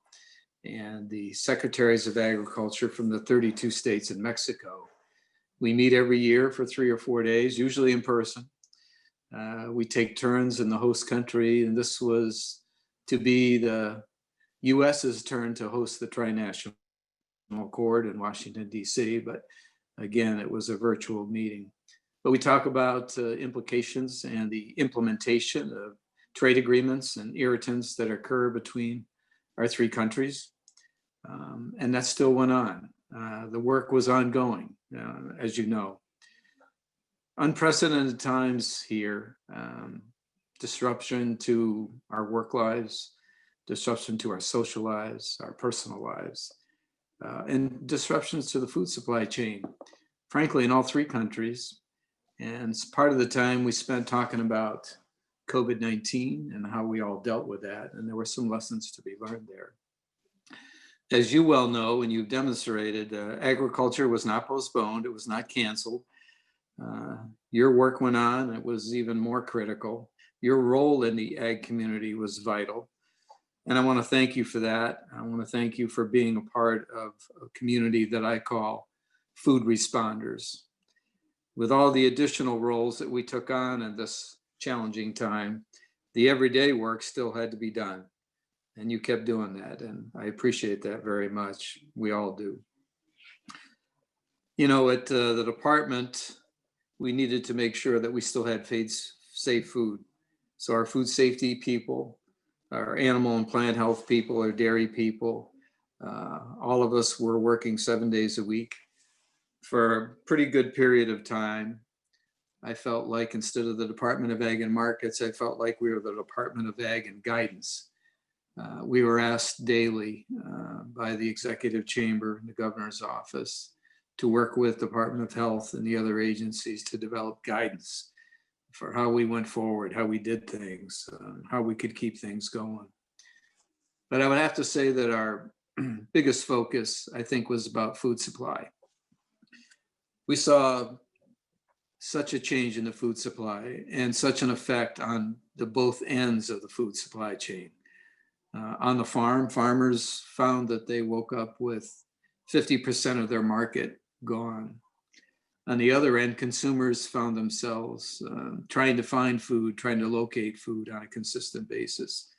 and the secretaries of agriculture from the 32 states in Mexico. We meet every year for 3 or 4 days, usually in person. We take turns in the host country, and this was to be the US's turn to host the Tri-National Accord in Washington, DC. But again, it was a virtual meeting. But we talk about implications and the implementation of trade agreements and irritants that occur between our 3 countries. And that still went on. The work was ongoing, as you know. Unprecedented times here, disruption to our work lives, disruption to our social lives, our personal lives, and disruptions to the food supply chain, frankly, in all 3 countries. And part of the time we spent talking about COVID-19 and how we all dealt with that. And there were some lessons to be learned there. As you well know, and you've demonstrated, agriculture was not postponed, it was not canceled. Your work went on, it was even more critical. Your role in the ag community was vital. And I want to thank you for that. I want to thank you for being a part of a community that I call food responders. With all the additional roles that we took on in this challenging time, the everyday work still had to be done. And you kept doing that, and I appreciate that very much. We all do. You know, at the department, we needed to make sure that we still had safe food. So our food safety people, our animal and plant health people, our dairy people, all of us were working 7 days a week for a pretty good period of time. I felt like instead of the Department of Ag and Markets, I felt like we were the Department of Ag and Guidance. We were asked daily by the executive chamber and the governor's office to work with Department of Health and the other agencies to develop guidance for how we went forward, how we did things, how we could keep things going. But I would have to say that our biggest focus, I think, was about food supply. We saw such a change in the food supply and such an effect on the both ends of the food supply chain. On the farm, farmers found that they woke up with 50% of their market gone. On the other end, consumers found themselves trying to find food, trying to locate food on a consistent basis.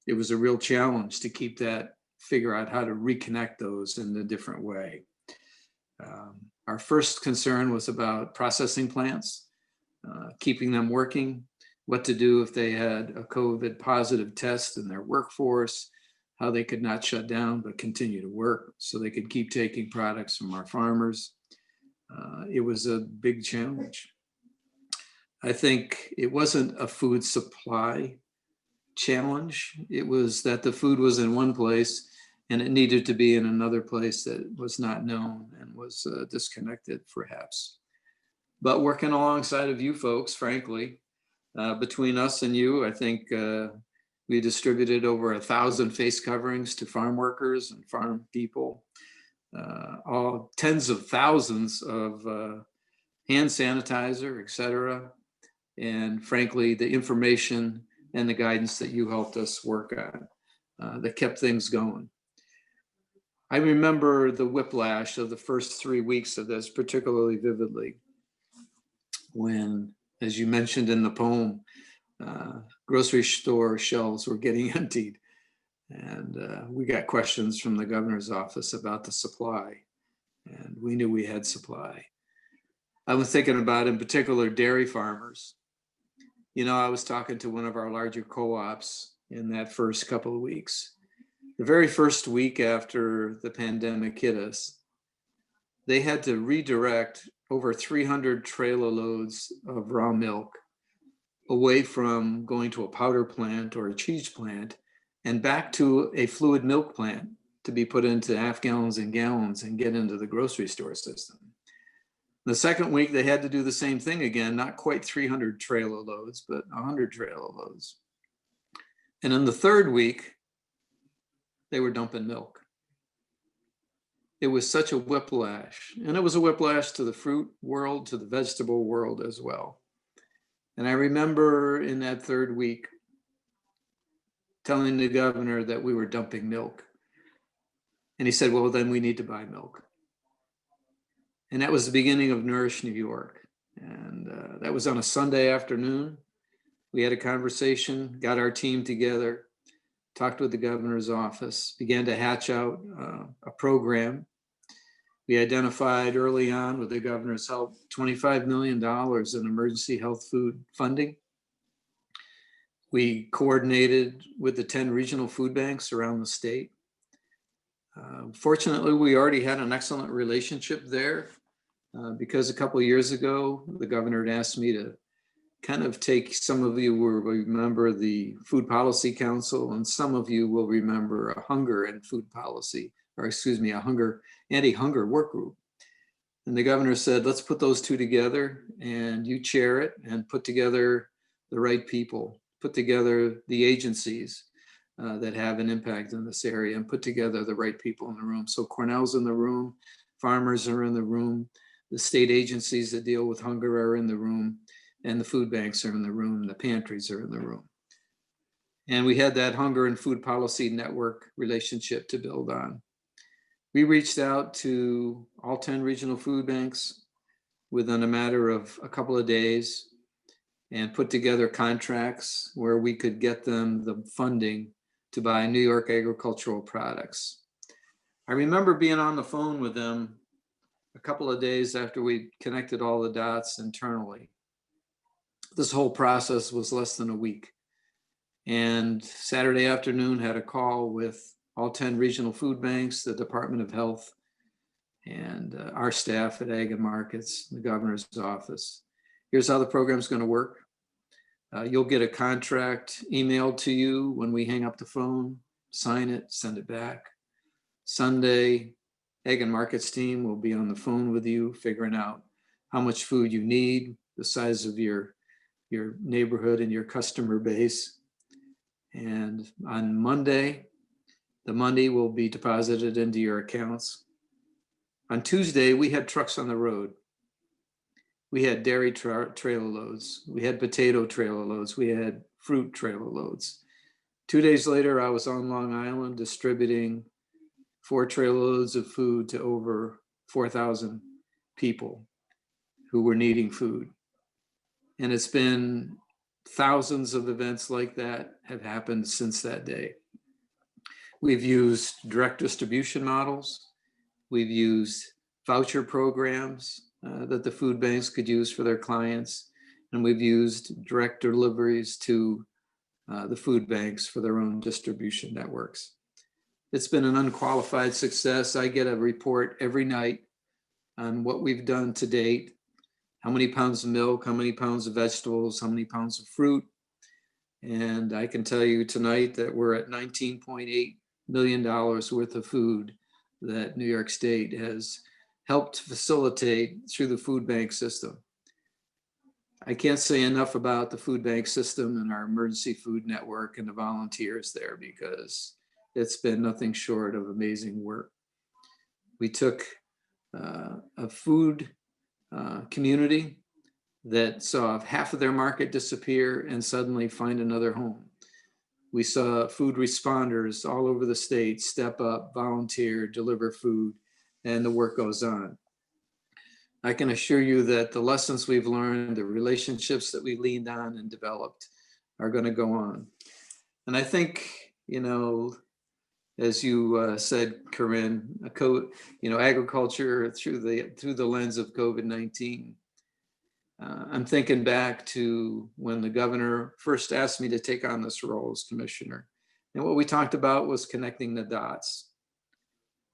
It was a real challenge to keep that, figure out how to reconnect those in a different way. Our first concern was about processing plants, keeping them working, what to do if they had a COVID positive test in their workforce, how they could not shut down but continue to work so they could keep taking products from our farmers. It was a big challenge. I think it wasn't a food supply challenge. It was that the food was in one place and it needed to be in another place that was not known and was disconnected perhaps. But working alongside of you folks, frankly, between us and you, I think we distributed over 1,000 face coverings to farm workers and farm people, all tens of thousands of hand sanitizer, et cetera. And frankly, the information and the guidance that you helped us work on that kept things going. I remember the whiplash of the first 3 weeks of this particularly vividly when, as you mentioned in the poem, grocery store shelves were getting emptied. And we got questions from the governor's office about the supply. And we knew we had supply. I was thinking about, in particular, dairy farmers. You know, I was talking to one of our larger co-ops in that first couple of weeks. The very first week after the pandemic hit us, they had to redirect over 300 trailer loads of raw milk away from going to a powder plant or a cheese plant and back to a fluid milk plant to be put into half gallons and gallons and get into the grocery store system. The second week, they had to do the same thing again, not quite 300 trailer loads, but 100 trailer loads. And in the third week, they were dumping milk. It was such a whiplash. And it was a whiplash to the fruit world, to the vegetable world as well. And I remember in that third week telling the governor that we were dumping milk. And he said, well, then we need to buy milk. And that was the beginning of Nourish New York. And that was on a Sunday afternoon. We had a conversation, got our team together, talked with the governor's office, began to hatch out a program. We identified early on with the governor's help, $25 million in emergency health food funding. We coordinated with the 10 regional food banks around the state. Fortunately, we already had an excellent relationship there because a couple of years ago, the governor had asked me to kind of take, some of you will remember the Food Policy Council, and some of you will remember a hunger and food policy, or excuse me, a anti-hunger work group. And the governor said, let's put those two together and you chair it and put together the right people, put together the agencies that have an impact in this area and put together the right people in the room. So Cornell's in the room, farmers are in the room, the state agencies that deal with hunger are in the room, and the food banks are in the room, the pantries are in the room. And we had that hunger and food policy network relationship to build on. We reached out to all 10 regional food banks within a matter of a couple of days and put together contracts where we could get them the funding to buy New York agricultural products. I remember being on the phone with them a couple of days after we connected all the dots internally. This whole process was less than a week. And Saturday afternoon had a call with all 10 regional food banks, the Department of Health, and our staff at Ag and Markets, the governor's office. Here's how the program's going to work. You'll get a contract emailed to you when we hang up the phone, sign it, send it back. Sunday, Egg and Markets team will be on the phone with you, figuring out how much food you need, the size of your neighborhood and your customer base. And on Monday, the money will be deposited into your accounts. On Tuesday, we had trucks on the road. We had dairy trailer loads. We had potato trailer loads. We had fruit trailer loads. 2 days later, I was on Long Island distributing 4 trailer loads of food to over 4,000 people who were needing food. And it's been thousands of events like that have happened since that day. We've used direct distribution models. We've used voucher programs that the food banks could use for their clients. And we've used direct deliveries to the food banks for their own distribution networks. It's been an unqualified success. I get a report every night on what we've done to date, how many pounds of milk, how many pounds of vegetables, how many pounds of fruit. And I can tell you tonight that we're at $19.8 million worth of food that New York State has helped facilitate through the food bank system. I can't say enough about the food bank system and our emergency food network and the volunteers there, because it's been nothing short of amazing work. We took a food community that saw half of their market disappear and suddenly find another home. We saw food responders all over the state step up, volunteer, deliver food, and the work goes on. I can assure you that the lessons we've learned, the relationships that we leaned on and developed are going to go on. And I think, you know, as you said, Corinne, agriculture through the lens of COVID-19. I'm thinking back to when the governor first asked me to take on this role as commissioner. And what we talked about was connecting the dots.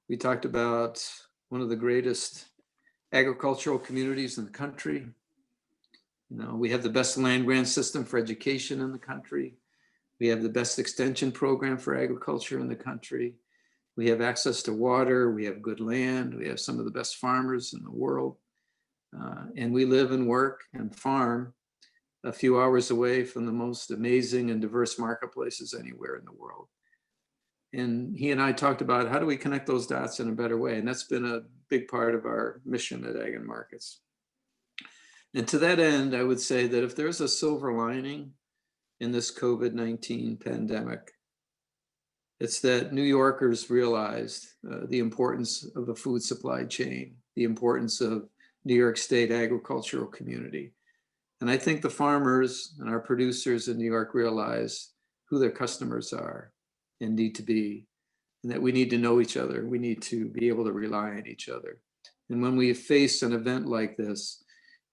We talked about one of the greatest agricultural communities in the country. You know, we have the best land grant system for education in the country. We have the best extension program for agriculture in the country. We have access to water. We have good land. We have some of the best farmers in the world. And we live and work and farm a few hours away from the most amazing and diverse marketplaces anywhere in the world. And he and I talked about how do we connect those dots in a better way? And that's been a big part of our mission at Ag and Markets. And to that end, I would say that if there's a silver lining in this COVID-19 pandemic, it's that New Yorkers realized the importance of the food supply chain, the importance of New York State agricultural community. And I think the farmers and our producers in New York realize who their customers are and need to be, and that we need to know each other. We need to be able to rely on each other. And when we face an event like this,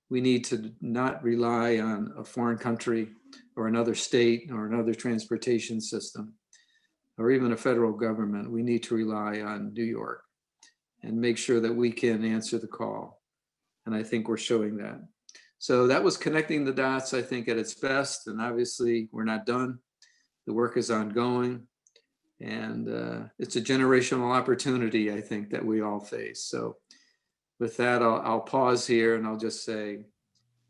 we need to not rely on a foreign country or another state or another transportation system or even a federal government. We need to rely on New York and make sure that we can answer the call. And I think we're showing that. So that was connecting the dots, I think, at its best. And obviously, we're not done. The work is ongoing. And it's a generational opportunity, I think, that we all face. So with that, I'll pause here and I'll just say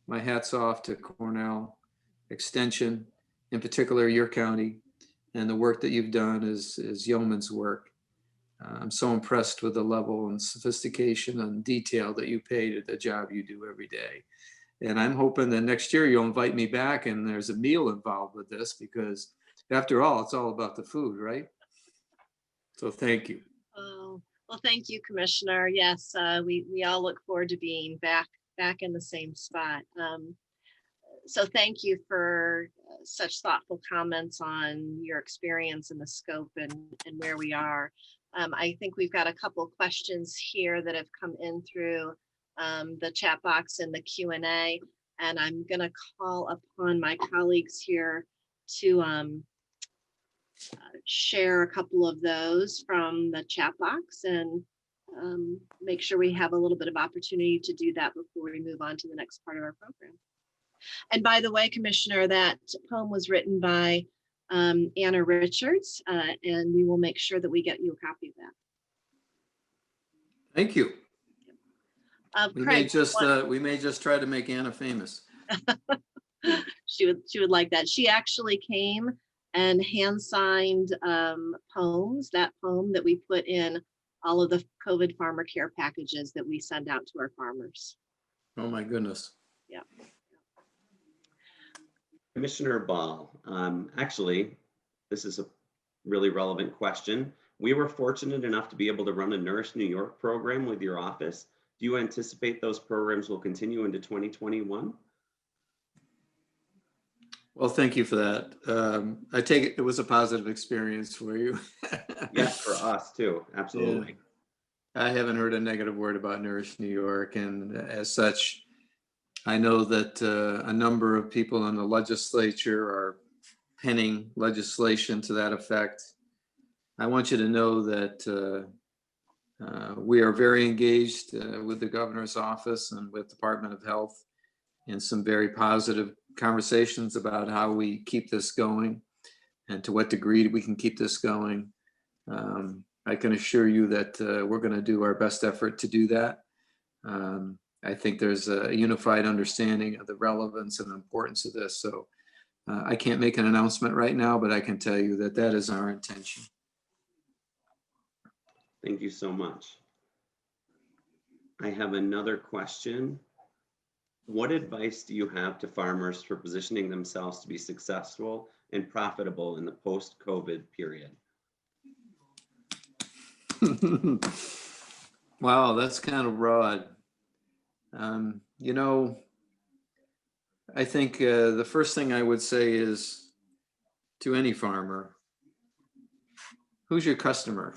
my hat's off to Cornell Extension, in particular your county, and the work that you've done is yeoman's work. I'm so impressed with the level and sophistication and detail that you pay to the job you do every day. And I'm hoping that next year you'll invite me back and there's a meal involved with this, because after all, it's all about the food, right? So thank you. Oh, well, thank you, Commissioner. Yes, we all look forward to being back in the same spot. So thank you for such thoughtful comments on your experience and the scope and where we are. I think we've got a couple of questions here that have come in through the chat box and the Q&A, and I'm going to call upon my colleagues here to share a couple of those from the chat box and make sure we have a little bit of opportunity to do that before we move on to the next part of our program. And by the way, Commissioner, that poem was written by Anna Richards, and we will make sure that we get you a copy of that. Thank you. We may Craig, just try to make Anna famous. she would like that. She actually came and hand signed poems, that poem that we put in all of the COVID farmer care packages that we send out to our farmers. Oh my goodness. Yeah. Commissioner Ball, actually, this is a really relevant question. We were fortunate enough to be able to run a Nourish New York program with your office. Do you anticipate those programs will continue into 2021? Well, thank you for that. I take it was a positive experience for you. Yes, for us too, absolutely. Yeah. I haven't heard a negative word about Nourish New York, and as such, I know that a number of people in the legislature are penning legislation to that effect. I want you to know that we are very engaged with the governor's office and with Department of Health in some very positive conversations about how we keep this going and to what degree we can keep this going. I can assure you that we're going to do our best effort to do that. I think there's a unified understanding of the relevance and importance of this. So I can't make an announcement right now, but I can tell you that that is our intention. Thank you so much. I have another question. What advice do you have to farmers for positioning themselves to be successful and profitable in the post-COVID period? Wow, that's kind of broad. You know, I think the first thing I would say is to any farmer, who's your customer?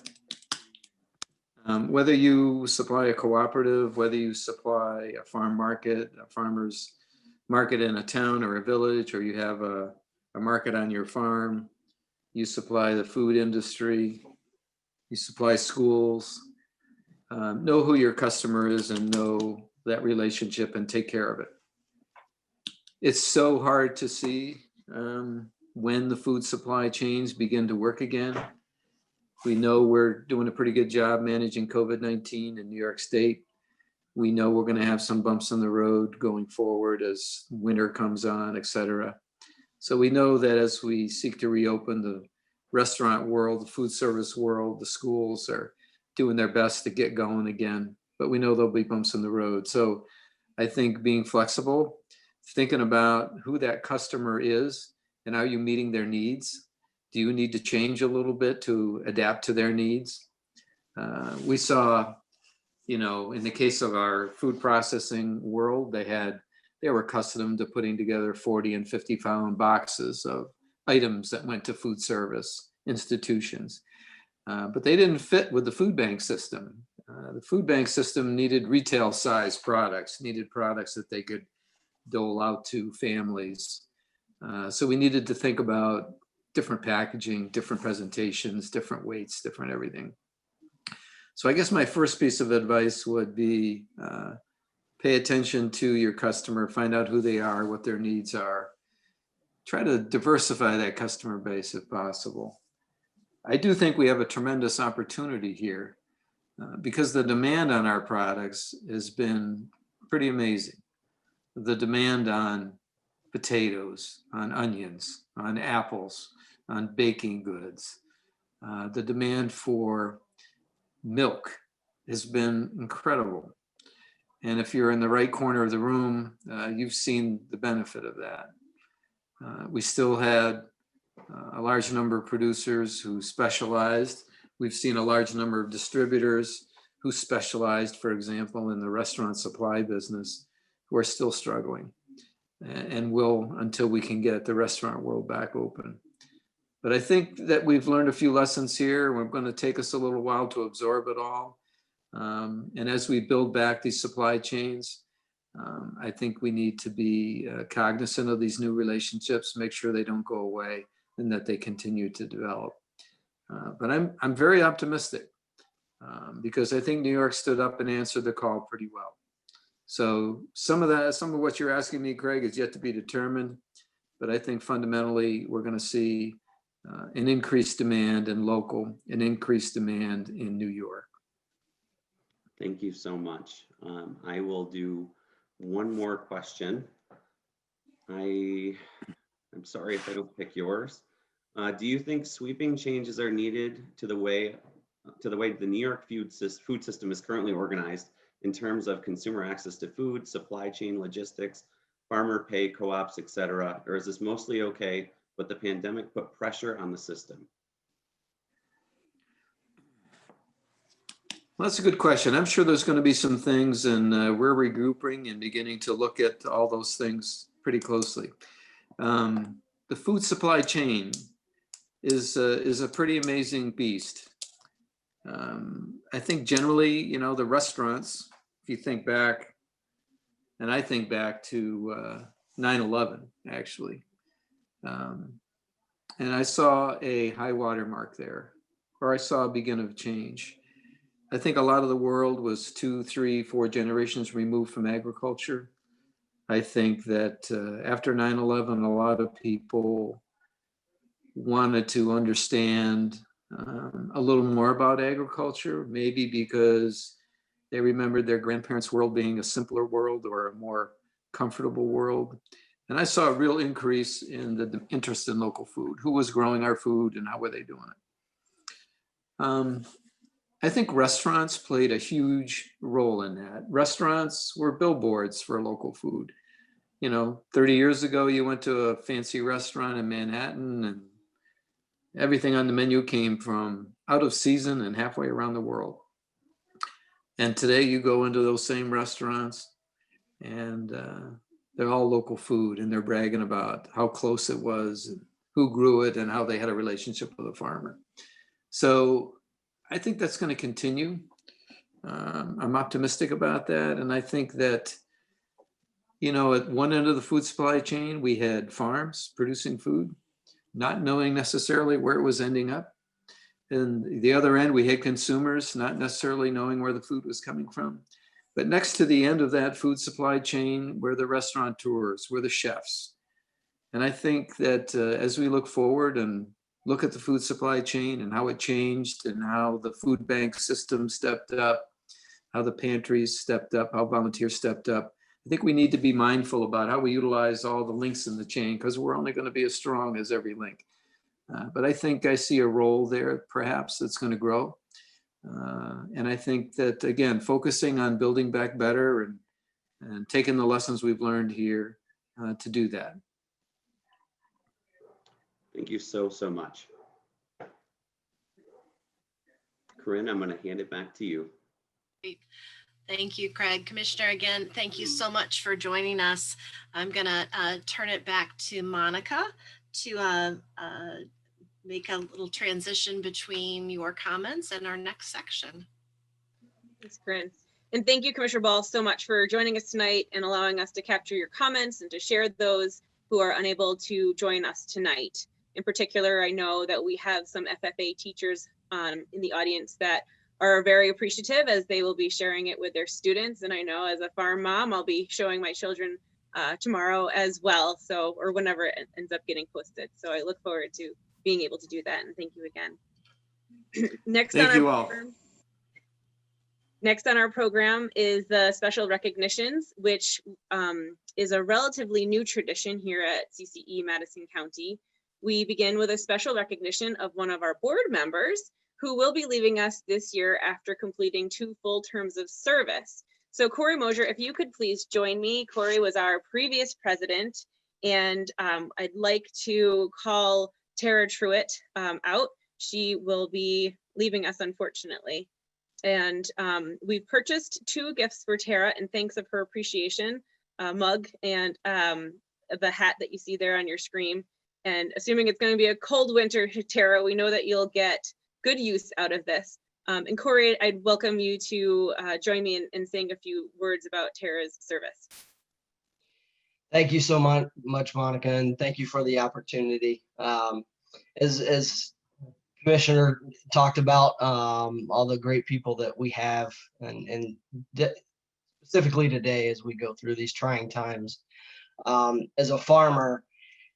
Whether you supply a cooperative, whether you supply a farm market, a farmer's market in a town or a village, or you have a market on your farm, you supply the food industry, you supply schools, know who your customer is and know that relationship and take care of it. It's so hard to see when the food supply chains begin to work again. We know we're doing a pretty good job managing COVID-19 in New York State. We know we're going to have some bumps in the road going forward as winter comes on, et cetera. So we know that as we seek to reopen the restaurant world, the food service world, the schools are doing their best to get going again, but we know there'll be bumps in the road. So I think being flexible, thinking about who that customer is and are you meeting their needs? Do you need to change a little bit to adapt to their needs? We saw, you know, in the case of our food processing world, they were accustomed to putting together 40 and 50-pound boxes of items that went to food service institutions. But they didn't fit with the food bank system. The food bank system needed retail size products, needed products that they could dole out to families. So we needed to think about different packaging, different presentations, different weights, different everything. So I guess my first piece of advice would be pay attention to your customer, find out who they are, what their needs are. Try to diversify that customer base if possible. I do think we have a tremendous opportunity here because the demand on our products has been pretty amazing. The demand on potatoes, on onions, on apples, on baking goods. The demand for milk has been incredible. And if you're in the right corner of the room, you've seen the benefit of that. We still had a large number of producers who specialized. We've seen a large number of distributors who specialized, for example, in the restaurant supply business, who are still struggling and will until we can get the restaurant world back open. But I think that we've learned a few lessons here. We're going to take us a little while to absorb it all. And as we build back these supply chains, I think we need to be cognizant of these new relationships, make sure they don't go away and that they continue to develop. But I'm very optimistic because I think New York stood up and answered the call pretty well. So some of what you're asking me, Craig, is yet to be determined. But I think fundamentally, we're going to see an increased demand in local, an increased demand in New York. Thank you so much. I will do one more question. I'm sorry if I don't pick yours. Do you think sweeping changes are needed to the way the New York food system is currently organized in terms of consumer access to food, supply chain logistics, farmer pay, co-ops, etc.? Or is this mostly okay, but the pandemic put pressure on the system? Well, that's a good question. I'm sure there's going to be some things, and we're regrouping and beginning to look at all those things pretty closely. The food supply chain is a pretty amazing beast. I think generally, the restaurants, if you think back, and I think back to 9/11, actually, and I saw a high water mark there, or I saw a beginning of change. I think a lot of the world was 2, 3, 4 generations removed from agriculture. I think that after 9/11, a lot of people wanted to understand a little more about agriculture, maybe because they remembered their grandparents' world being a simpler world or a more comfortable world. And I saw a real increase in the interest in local food, who was growing our food and how were they doing it. I think restaurants played a huge role in that. Restaurants were billboards for local food. 30 years ago, you went to a fancy restaurant in Manhattan and everything on the menu came from out of season and halfway around the world. And today you go into those same restaurants and they're all local food, and they're bragging about how close it was, and who grew it, and how they had a relationship with a farmer. So I think that's going to continue. I'm optimistic about that. And I think that, at one end of the food supply chain, we had farms producing food, not knowing necessarily where it was ending up. And the other end, we had consumers not necessarily knowing where the food was coming from. But next to the end of that food supply chain were the restaurateurs, were the chefs. And I think that as we look forward and look at the food supply chain and how it changed and how the food bank system stepped up, how the pantries stepped up, how volunteers stepped up, I think we need to be mindful about how we utilize all the links in the chain, because we're only going to be as strong as every link. But I think I see a role there, perhaps, that's going to grow. And I think that, again, focusing on building back better and taking the lessons we've learned here to do that. Thank you so much. Corinne, I'm going to hand it back to you. Great. Thank you, Craig. Commissioner, again, thank you so much for joining us. I'm going to turn it back to Monica to make a little transition between your comments and our next section. Thanks, Corinne. And thank you, Commissioner Ball, so much for joining us tonight and allowing us to capture your comments and to share those who are unable to join us tonight. In particular, I know that we have some FFA teachers in the audience that are very appreciative, as they will be sharing it with their students. And I know as a farm mom, I'll be showing my children tomorrow as well, so, or whenever it ends up getting posted. So I look forward to being able to do that, and thank you again. Next on our program is the special recognitions, which is a relatively new tradition here at CCE Madison County. We begin with a special recognition of one of our board members who will be leaving us this year after completing 2 full terms of service. So Corey Mosier, if you could please join me. Corey was our previous president, and I'd like to call Tara Truitt out. She will be leaving us, unfortunately. And we've purchased 2 gifts for Tara in thanks of her appreciation, a mug and the hat that you see there on your screen. And assuming it's going to be a cold winter, Tara, we know that you'll get good use out of this. And Corey, I'd welcome you to join me in saying a few words about Tara's service. Thank you so much, Monica, and thank you for the opportunity. As Commissioner talked about, all the great people that we have, and specifically today as we go through these trying times. As a farmer,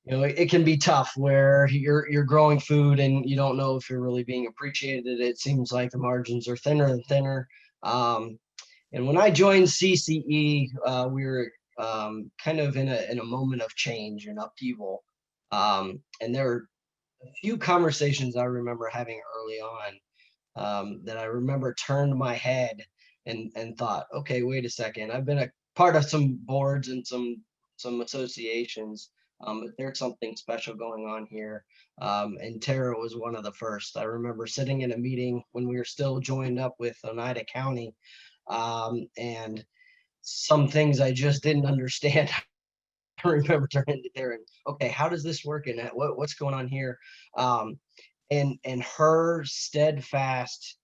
you know, it can be tough where you're growing food and you don't know if you're really being appreciated. It seems like the margins are thinner and thinner. And when I joined CCE, we were kind of in a moment of change and upheaval. And there were a few conversations I remember having early on that I remember turned my head and thought, okay, wait a second. I've been a part of some boards and some associations, but there's something special going on here. And Tara was one of the first. I remember sitting in a meeting when we were still joined up with Oneida County, and some things I just didn't understand. I remember turning to Tara and, okay, how does this work and what's going on here? And her steadfast,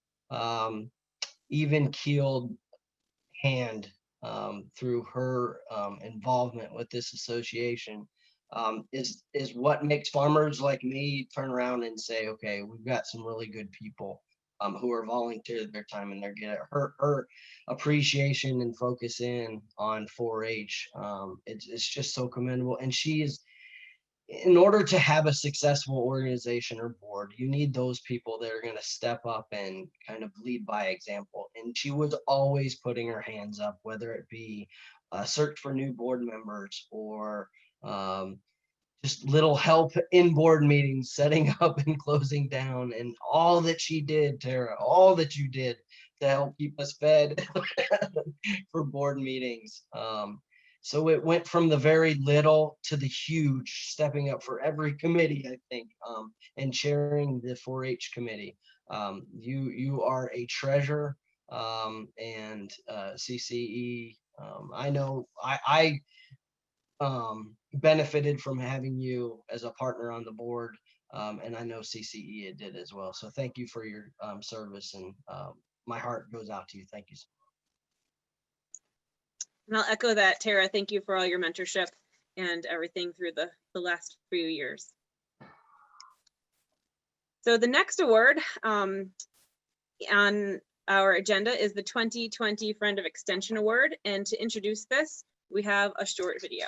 even keeled hand through her involvement with this association is what makes farmers like me turn around and say, okay, we've got some really good people who are volunteering their time, and they're getting her appreciation and focus in on 4-H. It's just so commendable. And she is, in order to have a successful organization or board, you need those people that are going to step up and kind of lead by example. And she was always putting her hands up, whether it be a search for new board members or just little help in board meetings, setting up and closing down, and all that she did, Tara, all that you did to help keep us fed for board meetings. So it went from the very little to the huge, stepping up for every committee, I think, and chairing the 4-H committee. You are a treasure, and CCE. I know I benefited from having you as a partner on the board, and I know CCE did as well. So thank you for your service, and my heart goes out to you. Thank you. And I'll echo that, Tara. Thank you for all your mentorship and everything through the last few years. So the next award on our agenda is the 2020 Friend of Extension Award. And to introduce this, we have a short video.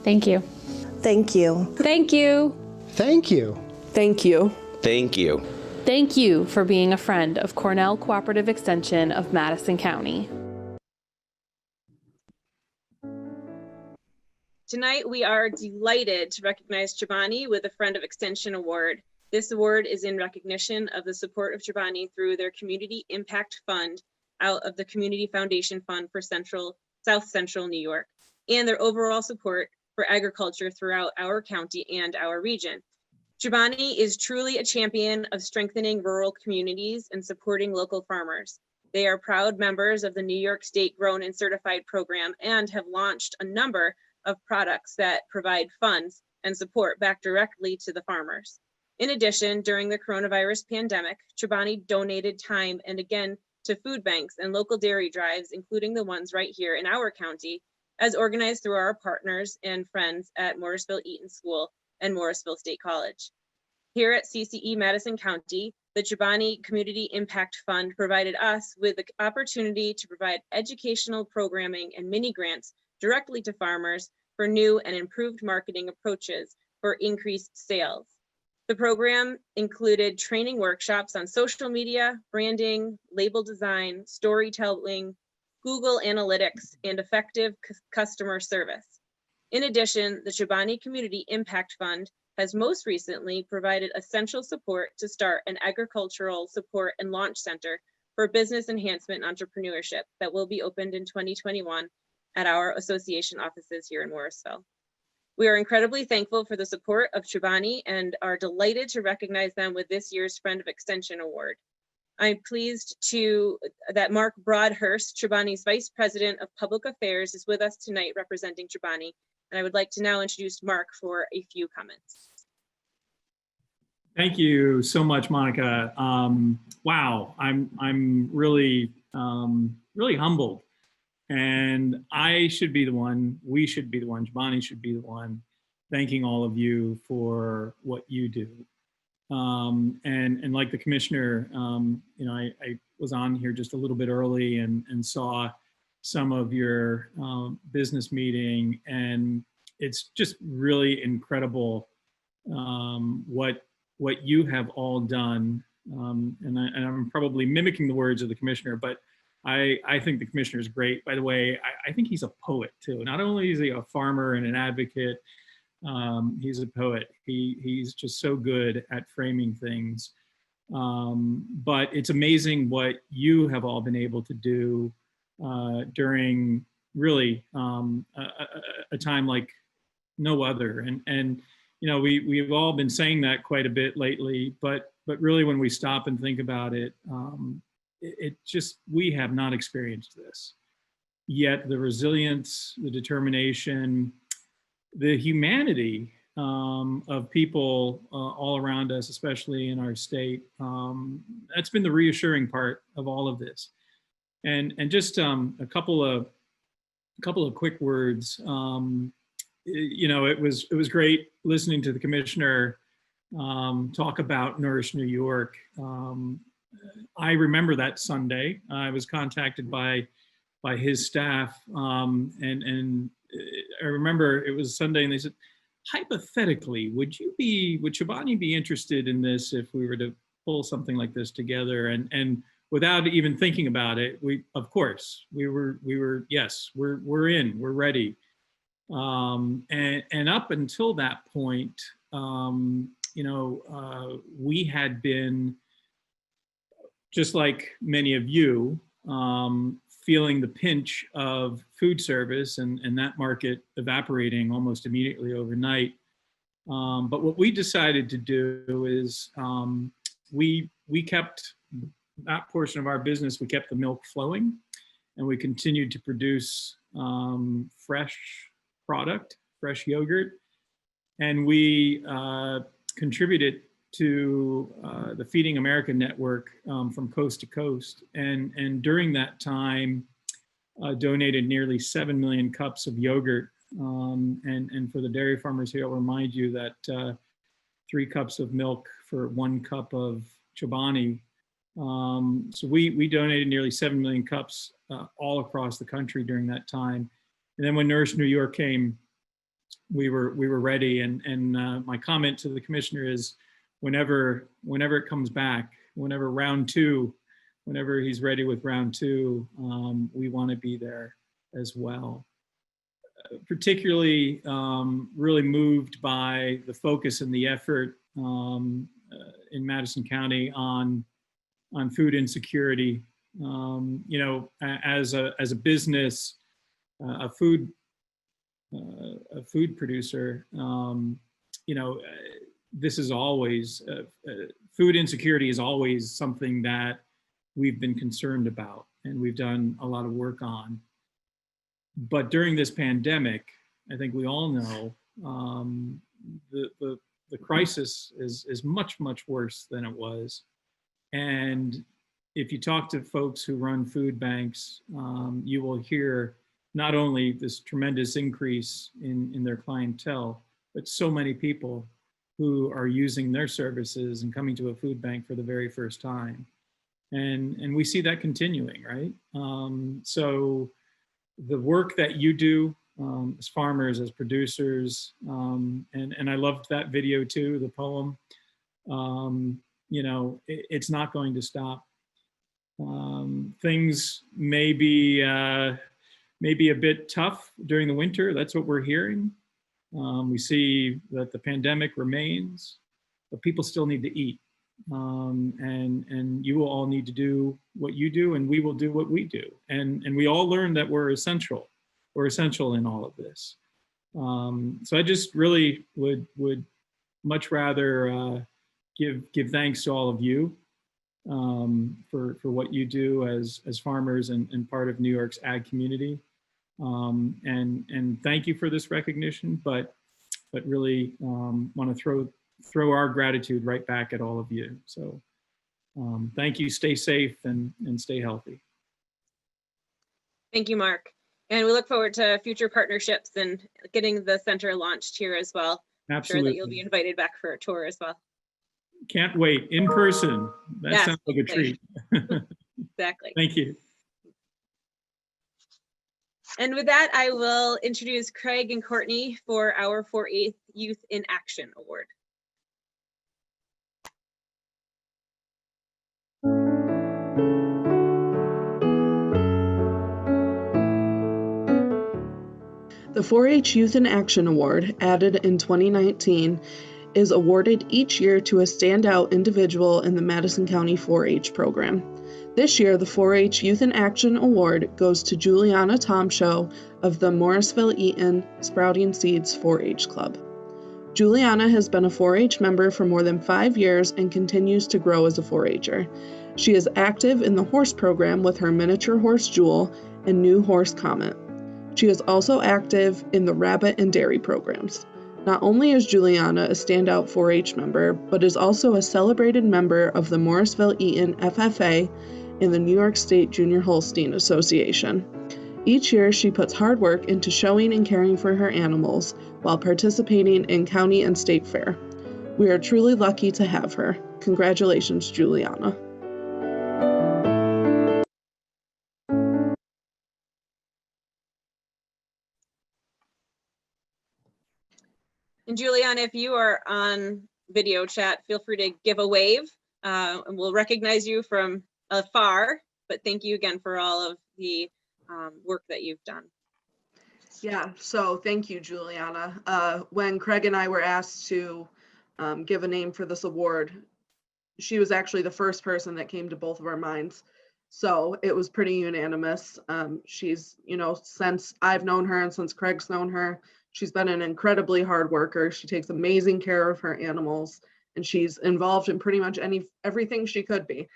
Thank you. Thank you. Thank you. Thank you. Thank you. Thank you. Thank you for being a friend of Cornell Cooperative Extension of Madison County. Tonight, we are delighted to recognize Chobani with the Friend of Extension Award. This award is in recognition of the support of Chobani through their Community Impact Fund out of the Community Foundation Fund for South Central New York, and their overall support for agriculture throughout our county and our region. Chobani is truly a champion of strengthening rural communities and supporting local farmers. They are proud members of the New York State Grown and Certified program and have launched a number of products that provide funds and support back directly to the farmers. In addition, during the coronavirus pandemic, Chobani donated time and again to food banks and local dairy drives, including the ones right here in our county, as organized through our partners and friends at Morrisville Eaton School and Morrisville State College. Here at CCE Madison County, the Chobani Community Impact Fund provided us with the opportunity to provide educational programming and mini grants directly to farmers for new and improved marketing approaches for increased sales. The program included training workshops on social media, branding, label design, storytelling, Google Analytics, and effective customer service. In addition, the Chobani Community Impact Fund has most recently provided essential support to start an agricultural support and launch center for business enhancement and entrepreneurship that will be opened in 2021 at our association offices here in Morrisville. We are incredibly thankful for the support of Chobani and are delighted to recognize them with this year's Friend of Extension Award. I'm pleased that Mark Broadhurst, Chobani's Vice President of Public Affairs, is with us tonight representing Chobani, and I would like to now introduce Mark for a few comments. Thank you so much, Monica. Wow, I'm really really humbled, and I should be the one. We should be the one. Chobani should be the one thanking all of you for what you do. And like the commissioner, you know, I was on here just a little bit early and saw some of your business meeting, and it's just really incredible what you have all done. And I'm probably mimicking the words of the commissioner, but I think the commissioner is great. By the way, I think he's a poet too. Not only is he a farmer and an advocate, he's a poet. He's just so good at framing things. But it's amazing what you have all been able to do during really a time like no other. And you know, we've all been saying that quite a bit lately, but really when we stop and think about it, it just, we have not experienced this. Yet the resilience, the determination, the humanity of people all around us, especially in our state, that's been the reassuring part of all of this. And just a couple of quick words. You know, it was great listening to the commissioner talk about Nourish New York. I remember that Sunday. I was contacted by his staff, and I remember it was Sunday, and they said, hypothetically, would Chobani be interested in this if we were to pull something like this together? And without even thinking about it, of course we were yes, we're in, we're ready. And up until that point, you know, we had been, just like many of you, feeling the pinch of food service and that market evaporating almost immediately overnight. But what we decided to do is we kept that portion of our business, we kept the milk flowing, and we continued to produce fresh product, fresh yogurt, and we contributed to the Feeding America network from coast to coast. And during that time, donated nearly 7 million cups of yogurt. And for the dairy farmers here, I'll remind you that 3 cups of milk for 1 cup of Chobani. So we donated nearly 7 million cups all across the country during that time. And then when Nourish New York came, we were ready. And my comment to the commissioner is, whenever it comes back, whenever round 2, whenever he's ready with round 2, we want to be there as well. Particularly really moved by the focus and the effort in Madison County on food insecurity. You know, as a business, a food producer, you know, this is always, food insecurity is always something that we've been concerned about and we've done a lot of work on. But during this pandemic, I think we all know the crisis is much, much worse than it was. And if you talk to folks who run food banks, you will hear not only this tremendous increase in their clientele, but so many people who are using their services and coming to a food bank for the very first time. And we see that continuing, right? So the work that you do as farmers, as producers, and I loved that video too, the poem, you know, it's not going to stop. Things may be a bit tough during the winter. That's what we're hearing. We see that the pandemic remains, but people still need to eat. And you will all need to do what you do, and we will do what we do. And we all learn that we're essential. We're essential in all of this. So I just really would much rather give thanks to all of you for what you do as farmers and part of New York's ag community. And thank you for this recognition, but really want to throw our gratitude right back at all of you. So thank you, stay safe and stay healthy. Thank you, Mark. And we look forward to future partnerships and getting the center launched here as well. I'm sure that you'll be Absolutely. invited back for a tour as well. Can't wait. In person. That Yes, sounds like a treat. Exactly. Thank you. And with that, I will introduce Craig and Courtney for our 4-H Youth in Action Award. The 4-H Youth in Action Award, added in 2019, is awarded each year to a standout individual in the Madison County 4-H program. This year, the 4-H Youth in Action Award goes to Juliana Tomshow of the Morrisville-Eaton Sprouting Seeds 4-H Club. Juliana has been a 4-H member for more than 5 years and continues to grow as a 4-H'er. She is active in the horse program with her miniature horse Jewel and new horse Comet. She is also active in the rabbit and dairy programs. Not only is Juliana a standout 4-H member, but is also a celebrated member of the Morrisville-Eaton FFA and the New York State Junior Holstein Association. Each year, she puts hard work into showing and caring for her animals while participating in county and state fair. We are truly lucky to have her. Congratulations, Juliana. And Juliana, if you are on video chat, feel free to give a wave and we'll recognize you from afar. But thank you again for all of the work that you've done. Yeah, so thank you, Juliana. When Craig and I were asked to give a name for this award, she was actually the first person that came to both of our minds. So it was pretty unanimous. She's, since I've known her and since Craig's known her, she's been an incredibly hard worker. She takes amazing care of her animals and she's involved in pretty much everything she could be.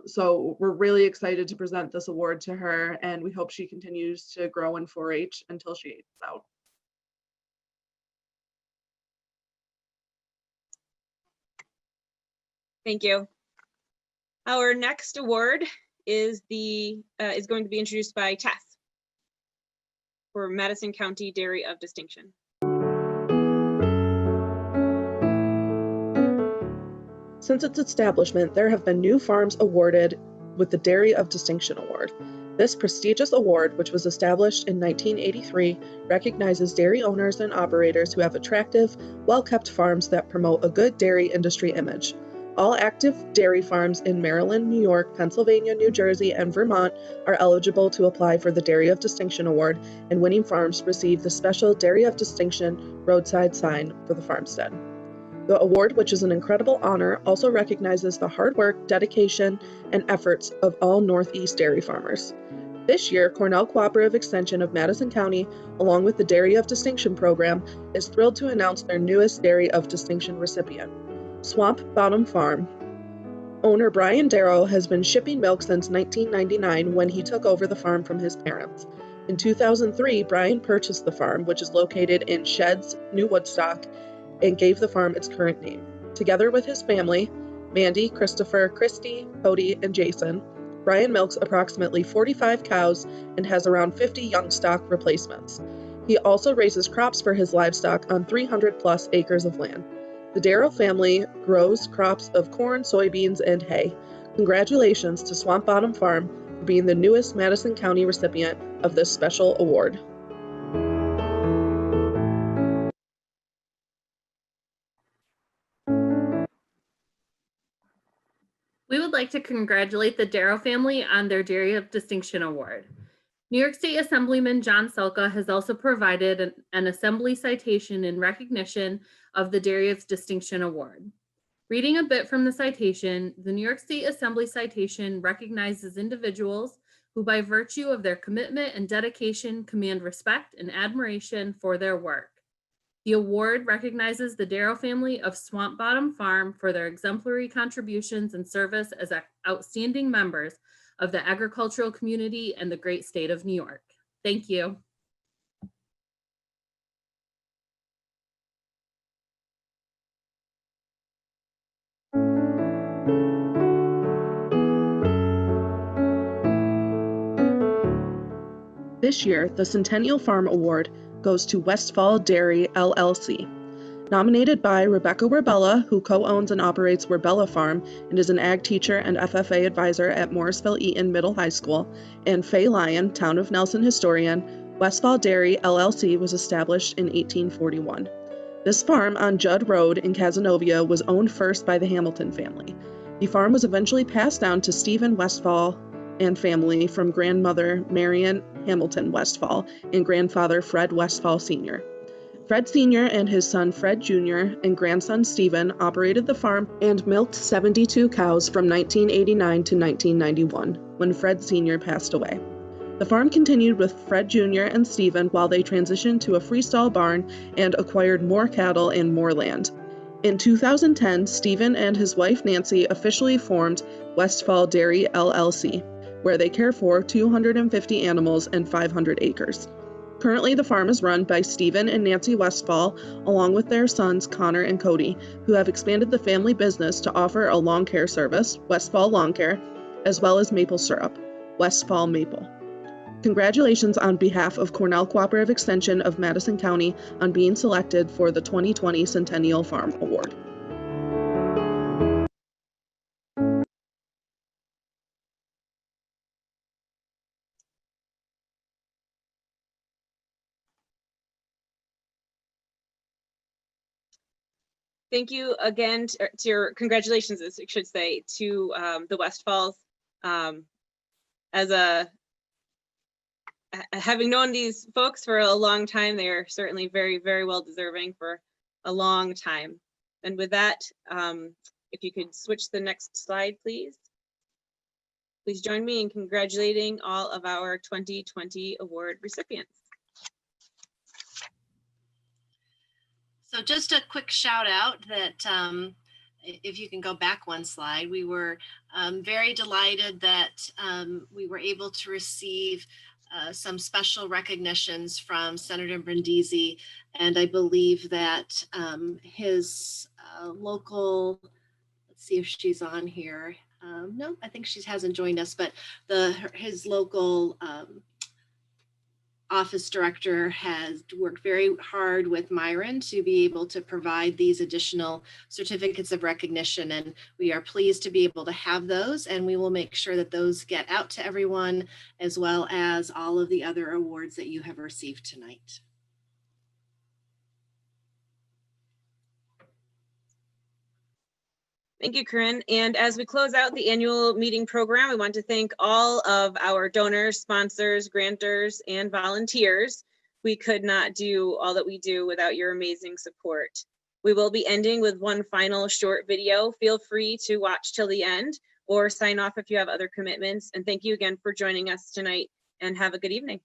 So we're really excited to present this award to her and we hope she continues to grow in 4-H until she ages out. Thank you. Our next award is going to be introduced by Tess for Madison County Dairy of Distinction. Since its establishment, there have been new farms awarded with the Dairy of Distinction Award. This prestigious award, which was established in 1983, recognizes dairy owners and operators who have attractive, well-kept farms that promote a good dairy industry image. All active dairy farms in Maryland, New York, Pennsylvania, New Jersey, and Vermont are eligible to apply for the Dairy of Distinction Award, and winning farms receive the special Dairy of Distinction roadside sign for the farmstead. The award, which is an incredible honor, also recognizes the hard work, dedication, and efforts of all Northeast dairy farmers. This year, Cornell Cooperative Extension of Madison County, along with the Dairy of Distinction program, is thrilled to announce their newest Dairy of Distinction recipient, Swamp Bottom Farm. Owner Brian Darrow has been shipping milk since 1999 when he took over the farm from his parents. In 2003, Brian purchased the farm, which is located in Sheds, New Woodstock, and gave the farm its current name. Together with his family, Mandy, Christopher, Christy, Cody, and Jason, Brian milks approximately 45 cows and has around 50 young stock replacements. He also raises crops for his livestock on 300 plus acres of land. The Darrow family grows crops of corn, soybeans, and hay. Congratulations to Swamp Bottom Farm for being the newest Madison County recipient of this special award. We would like to congratulate the Darrow family on their Dairy of Distinction Award. New York State Assemblyman John Selka has also provided an assembly citation in recognition of the Dairy of Distinction Award. Reading a bit from the citation, the New York State Assembly citation recognizes individuals who, by virtue of their commitment and dedication, command respect and admiration for their work. The award recognizes the Darrow family of Swamp Bottom Farm for their exemplary contributions and service as outstanding members of the agricultural community and the great state of New York. Thank you. This year, the Centennial Farm Award goes to Westfall Dairy LLC. Nominated by Rebecca Rebella, who co-owns and operates Rebella Farm and is an ag teacher and FFA advisor at Morrisville-Eaton Middle High School, and Faye Lyon, Town of Nelson historian, Westfall Dairy LLC was established in 1841. This farm on Judd Road in Cazenovia was owned first by the Hamilton family. The farm was eventually passed down to Stephen Westfall and family from grandmother Marion Hamilton Westfall and grandfather Fred Westfall Sr. Fred Sr. and his son Fred Jr. and grandson Stephen operated the farm and milked 72 cows from 1989 to 1991, when Fred Sr. passed away. The farm continued with Fred Jr. and Stephen while they transitioned to a freestall barn and acquired more cattle and more land. In 2010, Stephen and his wife Nancy officially formed Westfall Dairy LLC, where they care for 250 animals and 500 acres. Currently, the farm is run by Stephen and Nancy Westfall, along with their sons Connor and Cody, who have expanded the family business to offer a lawn care service, Westfall Lawn Care, as well as maple syrup, Westfall Maple. Congratulations on behalf of Cornell Cooperative Extension of Madison County on being selected for the 2020 Centennial Farm Award. Thank you again to your congratulations, I should say, to the Westfalls. Having known these folks for a long time, they are certainly very, very well deserving for a long time. And with that, if you could switch the next slide, please. Please join me in congratulating all of our 2020 award recipients. So just a quick shout out that if you can go back one slide, we were very delighted that we were able to receive some special recognitions from Senator Brindisi, and I believe that his local, let's see if she's on here. No, I think she hasn't joined us, but his local office director has worked very hard with Myron to be able to provide these additional certificates of recognition, and we are pleased to be able to have those, and we will make sure that those get out to everyone, as well as all of the other awards that you have received tonight. Thank you, Corinne. And as we close out the annual meeting program, we want to thank all of our donors, sponsors, grantors, and volunteers. We could not do all that we do without your amazing support. We will be ending with one final short video. Feel free to watch till the end or sign off if you have other commitments. And thank you again for joining us tonight, and have a good evening.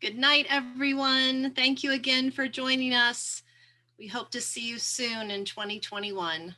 Good night, everyone. Thank you again for joining us. We hope to see you soon in 2021.